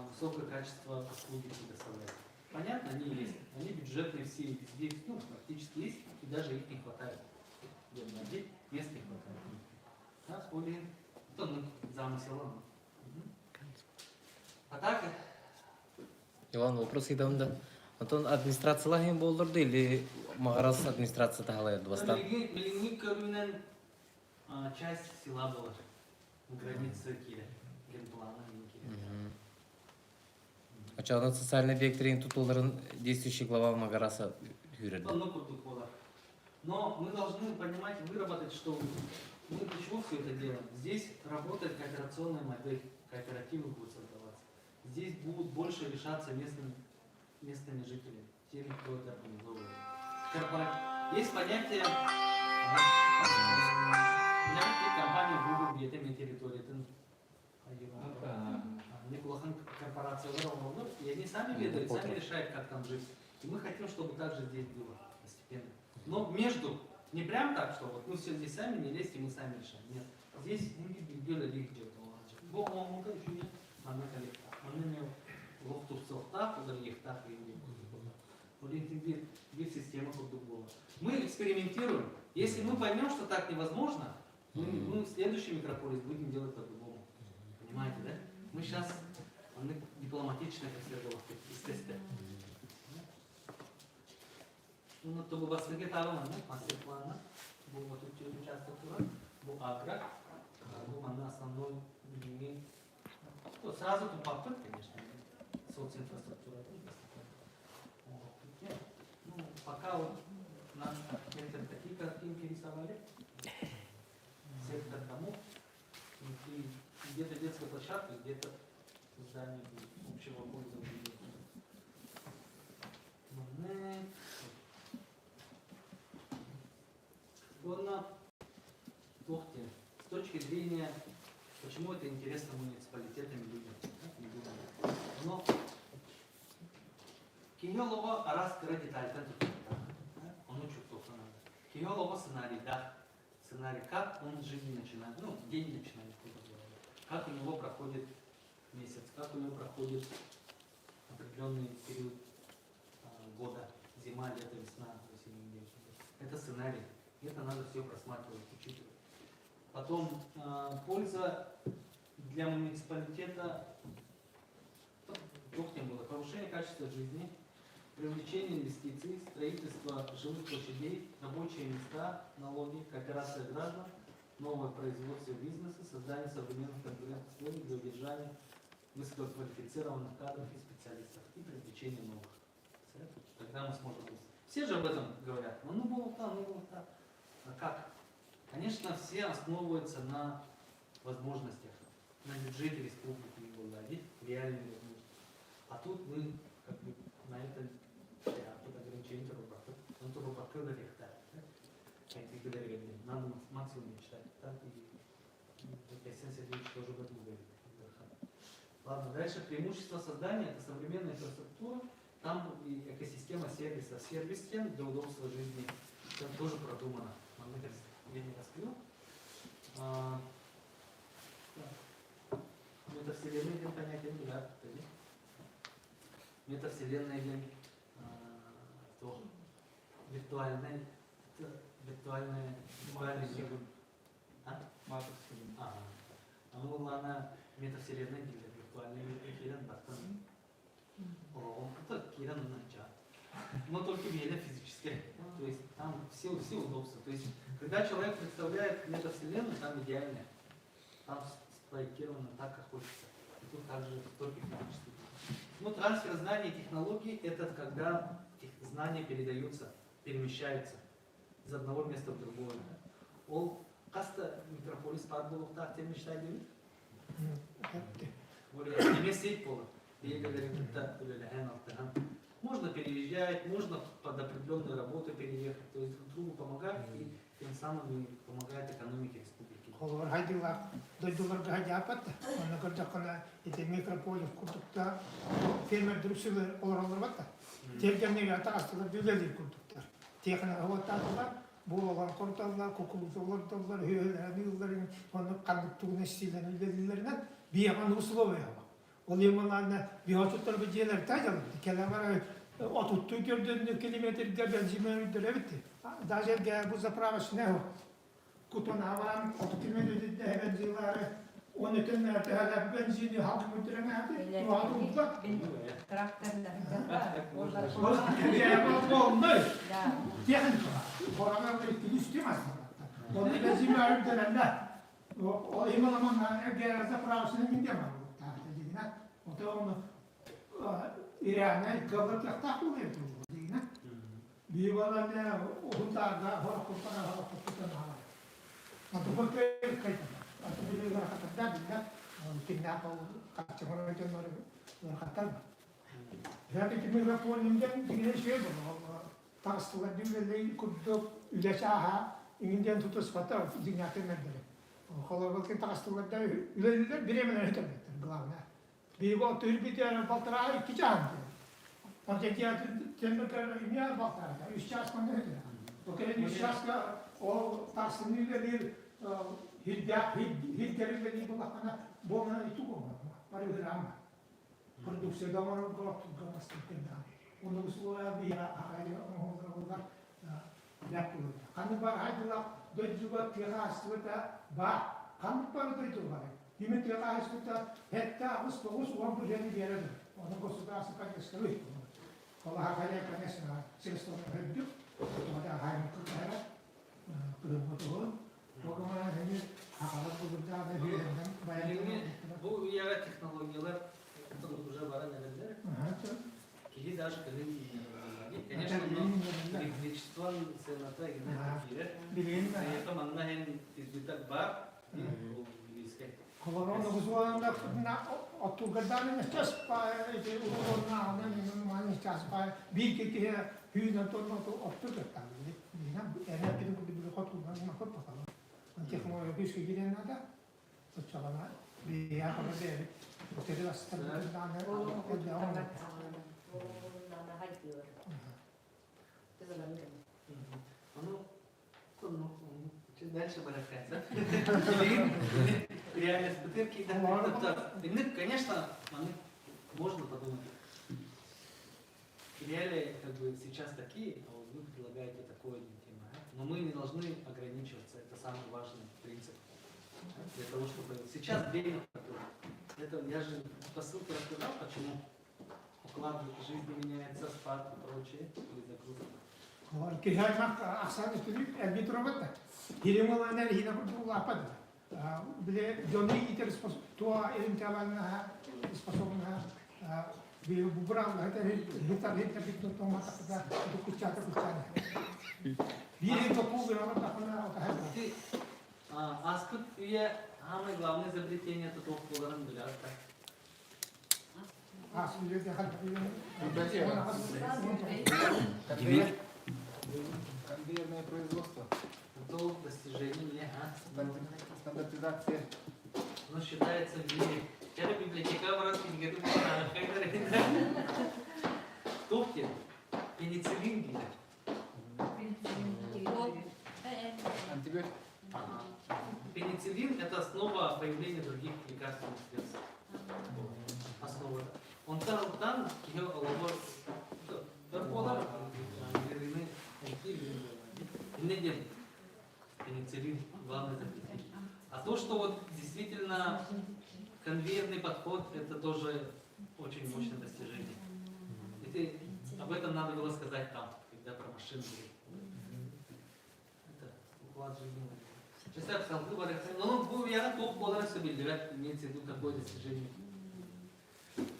высокое качество услуги предоставлять. Понятно, они есть, они бюджетные. бюджетные все здесь, ну, практически есть, и даже их не хватает. Мест не хватает. Да, Олин, это ну, замысел. А так, Иван, вопрос идем. Антон, администрациялар hem болдырды или Магарас администрация тахалайды бастан? Милинник көрінен часть села была, границы Киля, генплана Киля. Ача социальный объекттин тутуларын действующий глава Магараса юреді. Но мы должны понимать и выработать, что мы для чего все это делаем. Здесь работает кооперационная модель, кооперативы будут создаваться. Здесь будут больше решаться местными жителями, теми, кто это организовывает. Есть понятие компании Google, где это территория. Неплохая корпорация, и они сами ведают, сами решают, как там жить. И мы хотим, чтобы так же здесь было постепенно. Но между, не прям так, что вот мы все здесь сами не лезьте, мы сами решаем. Нет, здесь мы делали легче. Бог мог еще нет, мы локту в сортах, удар ехтах и две системы была. Мы экспериментируем. Если мы поймем, что так невозможно, мы в следующий микрополис будем делать по-другому. Понимаете, да? Мы сейчас дипломатично все было, естественно. Ну, то бы вас вегетарно, мастер-плана, был вот тут участок, был агро, был на основной линии. Сразу тут попыт, конечно, социнфраструктура. Ну, пока вот нам такие картинки рисовали, сектор домов, где-то детская площадка, где-то здание общего пользования. С точки зрения, почему это интересно муниципалитетам и людям. Но Киньолова раз деталь, он учит только надо. Киньолова сценарий, да. Сценарий, как он жизнь начинает, ну, день начинает, как у него проходит месяц, как у него проходит определенный период года, зима, лето, весна, осень. Это сценарий. Это надо все просматривать, учитывать. Потом польза для муниципалитета, было повышение качества жизни, привлечение инвестиций, строительство жилых площадей, рабочие места, налоги, кооперация граждан, новое производство бизнеса, создание современных конкурентных условий для удержания высококвалифицированных кадров и специалистов и привлечение новых. Тогда мы сможем. Все же об этом говорят. Ну было там, ну было так. А как? Конечно, все основываются на возможностях, на бюджете республики Волгоград, реальные возможности. А тут вы как бы на это ограничение трубопровода легта. Надо максимум мечтать. Так и Ясен Сергеевич тоже об этом говорит. Ладно, дальше преимущество создания — это современная инфраструктура, там и экосистема сервиса, сервис-систем для удобства жизни. Это тоже продумано. Я не раскрыл. Метавселенная день понятия не да. Метавселенная день виртуальный мир. Ну ладно, метавселенная день виртуальный мир Киран Бартан. Это Киран Нача. Но только веля физически. То есть там все удобства. То есть когда человек представляет метавселенную, там идеальная. Там спроектировано так, как хочется. И тут также только физически. Ну, трансфер знаний и технологий — это когда знания передаются, перемещаются из одного места в другое. Ол каста микрополис парбулов так тем мечтает. Можно переезжать, можно под определенную работу переехать, то есть друг другу помогать и тем самым и помогает экономике республики. Олар хайдылар, дойдулар гайдапат, она гордакана эти микрополис куртукта, фермер друсилер олар бата. Тергеннеге атастылар дүлелер куртуктар. Техника хаватталар, булалар курталар, кукурузалар, хүйелер, оны кандыктугун стилен үйлеринен бияган условия бар. Ол емаларына биотуттар бедиелер тайдалар. Келемара отутtu көрдөн километрде бензин өйдөлөбүт. Даже bu заправочный кутун авам 30 километрде бензинлары 12 мәртәбә бензин халкы өйдөлөмәбүт. Туадылда. Тракторлар. Olmuş. Техника. Korona bir üstüme aslında. Onu benzin öğrendiler. O imalamanlar eğer zaprasını gidemem. O da onu İran'a kavrak yaktak oluyor. Bir vallahi okullarda horakutana hala. Atau pakai kaitan. Atau bila kata dah, mungkin apa kacau orang itu orang kata. Jadi kimi rapor nimden tinggal şey bu. Takstılar düğünleri kutlu üleşaha İngilizce tutus patı dünyada nerede? Kalabalık takstılar da üleler biremeler hitabettir glavne. Bir bu Türkiye bir baltara iki can. Ancak ya temel imya baltara. Üç şahs mı ne? O kere üç şahsla o takstılar bir hidderin bir bu bakana bu mana itu kok. Mari berama. Produksi gambar kolak gambar seperti untuk seluruh biaya hari orang yapıyor. Kanı var haydular döcüba tiras tuta ba kanı var itu var. Kimi tiras tuta hatta us uang berjadi biara tu. Orang kosuka sepakai sekali. Kalau hari kan esna selesai hidup, ada hari kerja, betul. Bagaimana ini akalat bekerja ada biaya bayar. Bu yara технологиялар уже бара нелер. Или даже конечно, но электричество цената и на это маннахен избитак бар Kalau orang nak atau gadan ni cas pa itu orang nak mana cas pa bil kita hüna tu atau gadan ni na era kita kudu khatu nak khatu kalau nanti kalau habis kegiatan ada perjalanan biaya apa dia kita dah start gadan ni дальше барахтаться. Реальность бутырки, да. Конечно, можно подумать. Реалии как бы сейчас такие, а вы предлагаете такое тема. Но мы не должны ограничиваться. Это самый важный принцип. Для того, чтобы сейчас время такое. Это я же по ссылке рассказал, почему уклад жизни меняется, спад и прочее, или загрузка. Kira mak asal itu lebih terawat. Hilang mana hilang tu apa tu? Bila Johnny itu tua ilim jalan spasong bila bukan lah hitam itu tu mata kita itu kucing. Bila itu pun berapa tahun dah Ты, Аскут, самое главное изобретение это топ поларом для Конвейерное производство. Это достижение, Стандартизация. оно считается в мире. Это библиотека в России, где топки, пенициллин гида. Антибиотик. Пенициллин – это основа появления других лекарственных средств. Основа. Он там, ее лабор, пенициллин – главное изобретение. А то, что вот действительно конвейерный подход – это тоже очень мощное достижение. И об этом надо было сказать там, когда про машины говорили. Это уклад жизни. Представь, сам выбор, ну, я топ полара себе имеется в виду такое достижение.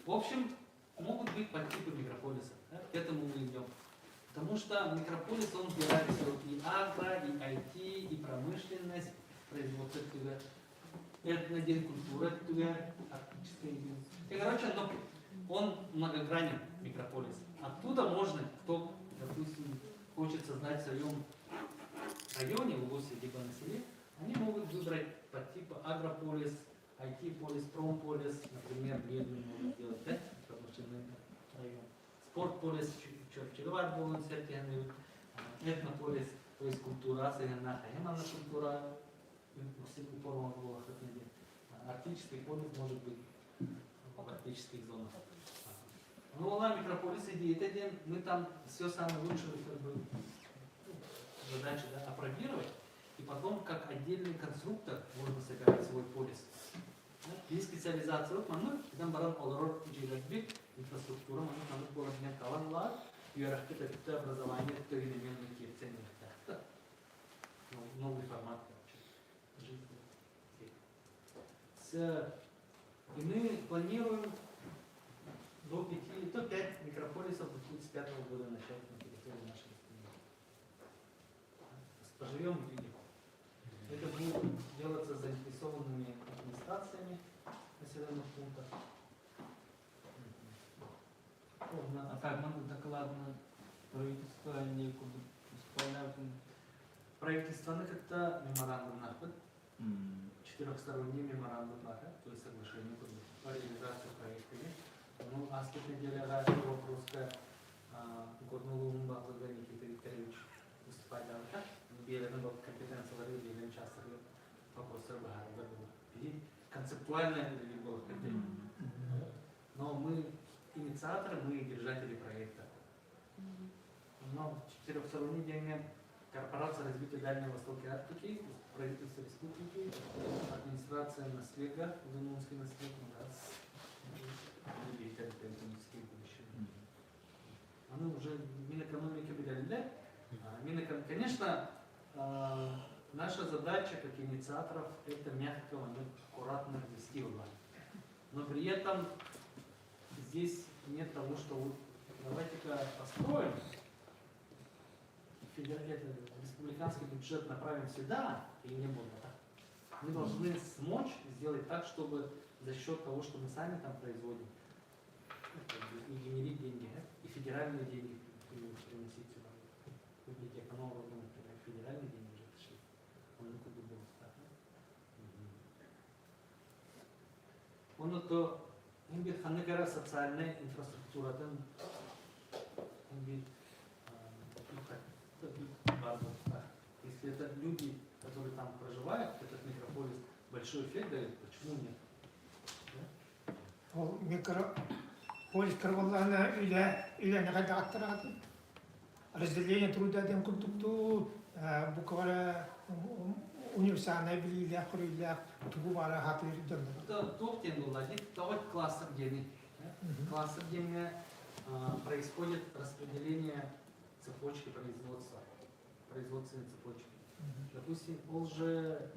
В общем, могут быть подтипы микрополиса. Да? К этому мы идем. Потому что микрополис, он убирает и агро, и IT, и промышленность, производство ТГ, этнодень, культура ТГ, арктическая единица. И, короче, он многогранен, микрополис. Оттуда можно, кто, допустим, хочет создать в своем районе, в области, либо на селе, они могут выбрать подтипы агрополис, IT-полис, промполис, например, Бредлин могут сделать, да, промышленный район. Спортполис, Черчиллеват будут всякие, этнополис, то есть культура, сагеннаха, культура, арктический полис может быть в арктических зонах. Ну, ла микрополис идея, мы там все самое лучшее как бы, задача, да, опробировать, и потом как отдельный конструктор можно собирать свой полис. И специализация вот мы там баран олорор жилетбик инфраструктура мы там город не каланла иерархия это образование то элементные кирцени новый формат жизни. И мы планируем до 5 микрополисов до 1935 года начать на территории нашей страны. Поживем и видим. Это будет делаться заинтересованными администрациями населенных пунктов. А как мы докладно правительство не исполняют? Правительственных это меморандум нахуй. Четырехсторонний меморандум нахуй, то есть соглашение по реализации проекта. Ну, а с делегация вопроска Горнулун Бахлага Никита Викторович выступает так, белым был компетенцией белым часто вопросы Бахлага было. Концептуально это было. Но мы инициаторы, мы держатели проекта. Но четырехсторонний день корпорация развития Дальнего Востока и Арктики, правительство республики, администрация наследия, Удмуртский наследие, они уже Минэкономики выделили. Конечно, наша задача как инициаторов это мягко, аккуратно ввести власть. Но при этом здесь нет того, что вот давайте-ка построим республиканский бюджет направим сюда, и не было так. Мы должны смочь сделать так, чтобы за счет того, что мы сами там производим, и генерить деньги, и федеральные деньги приносить сюда. Вы видите, экономика, например, федеральные деньги уже пришли. Он никуда был так. Он то имбит ханнегара социальная инфраструктура, там имбит если это люди, которые там проживают, этот микрополис большой эффект дает, почему нет? Микрополис кырваллана үйләне кайда разделение труда дем культукту буквально универсальная билия хурилия тугубара хатыр дем. Это топтен владит, то вот классов гены. Классов гены происходит распределение цепочки производства, производственной цепочки. Допустим, уже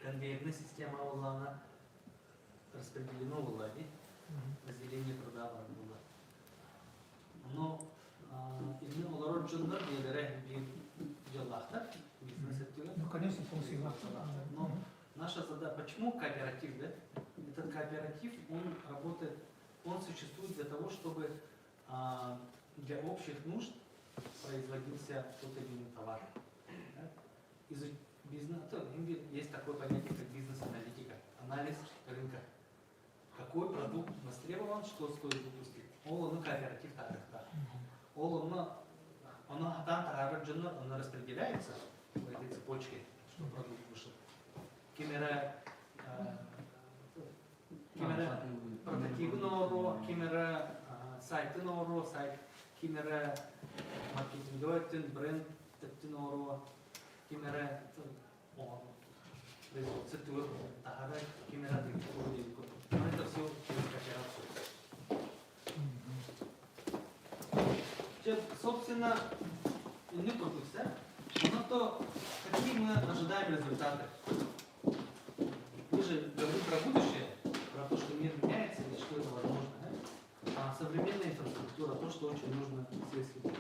конвейерная система она распределена в владе, разделение труда было. Но именно улороджендар делере делахта бизнес это. Ну, конечно, функция. Но наша задача, почему кооператив, да? Этот кооператив, он работает, он существует для того, чтобы для общих нужд производился тот или иной товар. Из бизнеса есть такое понятие, как бизнес-аналитика, анализ рынка. Какой продукт востребован, что стоит выпустить. Он кооператив так. Он распределяется в этой цепочке, что продукт вышел. Кимера прототипного, кимера сайтного, сайт кимера маркетинговый бренд тетиного, кимера производство тур, тахара, кимера диктории. Это все через кооперацию. Собственно, не продукция, но то какие мы ожидаем результаты. Мы же говорим про будущее, про то, что мир меняется и что это возможно. А современная инфраструктура, то, что очень нужно сельским.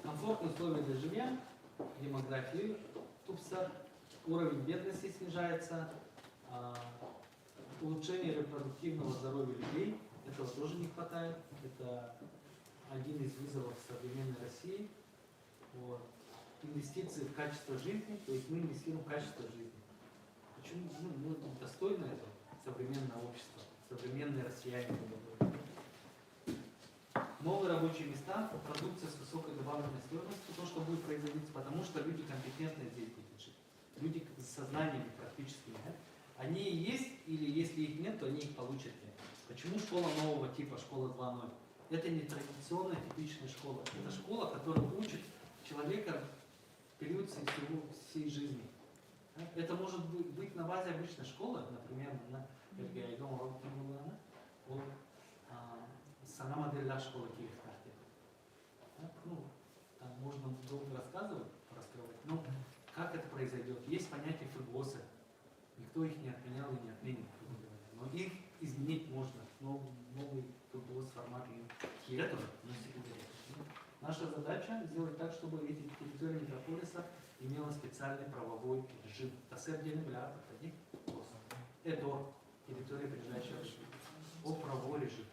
Комфортные условия для жилья, демографии, тупса, уровень бедности снижается, улучшение репродуктивного здоровья людей, этого тоже не хватает. Это один из вызовов современной России. Вот. Инвестиции в качество жизни, то есть мы инвестируем в качество жизни. Почему мы достойны этого современного общества, современные россияне? Новые рабочие места, продукция с высокой добавленной стоимостью, то, что будет производиться, потому что люди компетентны здесь будут жить. Люди с сознанием практически. Они есть, или если их нет, то они их получат. Почему школа нового типа, школа 2.0? Это не традиционная, типичная школа. Это школа, которая учит человека в период всей жизни. Это может быть на базе обычной школы, например, на сама модель школы Киевская. Ну, там можно долго рассказывать, раскрывать. Но как это произойдет? Есть понятие футбоса. Никто их не отменял и не отменит. Но их изменить можно. Новый футбол формат Киева. Наша задача сделать так, чтобы эти территории метрополиса имела специальный правовой режим. Это территория ближайшего режима. О правовой режим.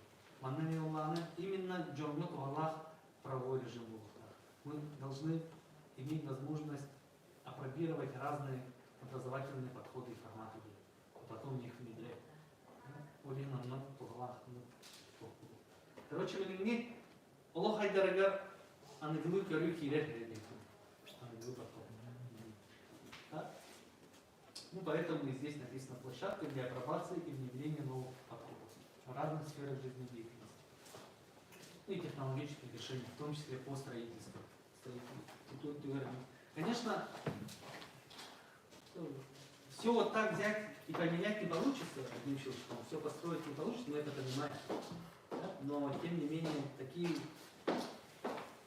Именно Джорнот Аллах правовой режим. Мы должны иметь возможность апробировать разные образовательные подходы и форматы, а потом их внедрять. Короче, мне Аллах Хайдарагар ангелы корю хирет. Ну, поэтому и здесь написано площадка для апробации и внедрения новых подходов в разных сферах жизнедеятельности. И технологических решений, в том числе по строительству. Конечно, все вот так взять и поменять не получится, одним щелчком, все построить не получится, мы это понимаем. Да? Но, тем не менее, такие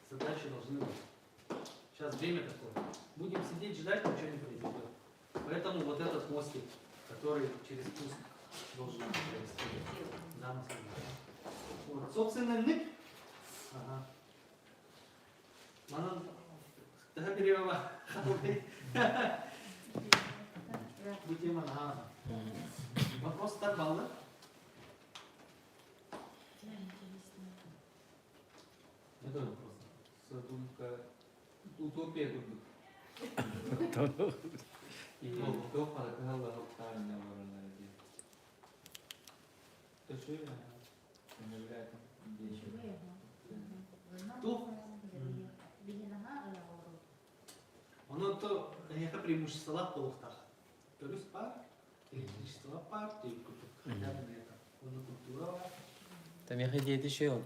задачи должны быть. Сейчас время такое. Будем сидеть, ждать, ничего не произойдет. Поэтому вот этот мостик, который через пуск должен провести. Да, вот. Собственно, нык. Ага. Мана, да, перевела. Будьте мана. Вопрос так был, да? Это вопрос. Утопия тут. И кто подгадал оптальное воронение? То что это? Не является действием. Кто? Оно то, конечно, преимущество полухтах. То есть пар, электричество пар, то есть хотя бы это. Оно культура. Там я хотел еще,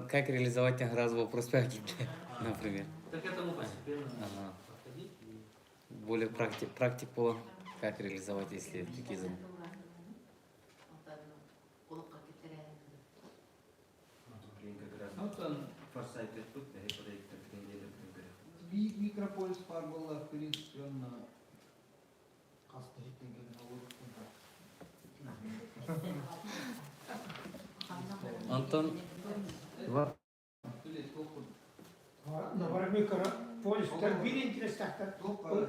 как реализовать раз вопрос практики, например. Так этому постепенно Ага. подходить. Более практик по как реализовать, если такие задания. Форсайтер тут, проектор неделю примерно. Микрополис пар была, в принципе, он Антон, Например, полис, так били интерес, так, короче,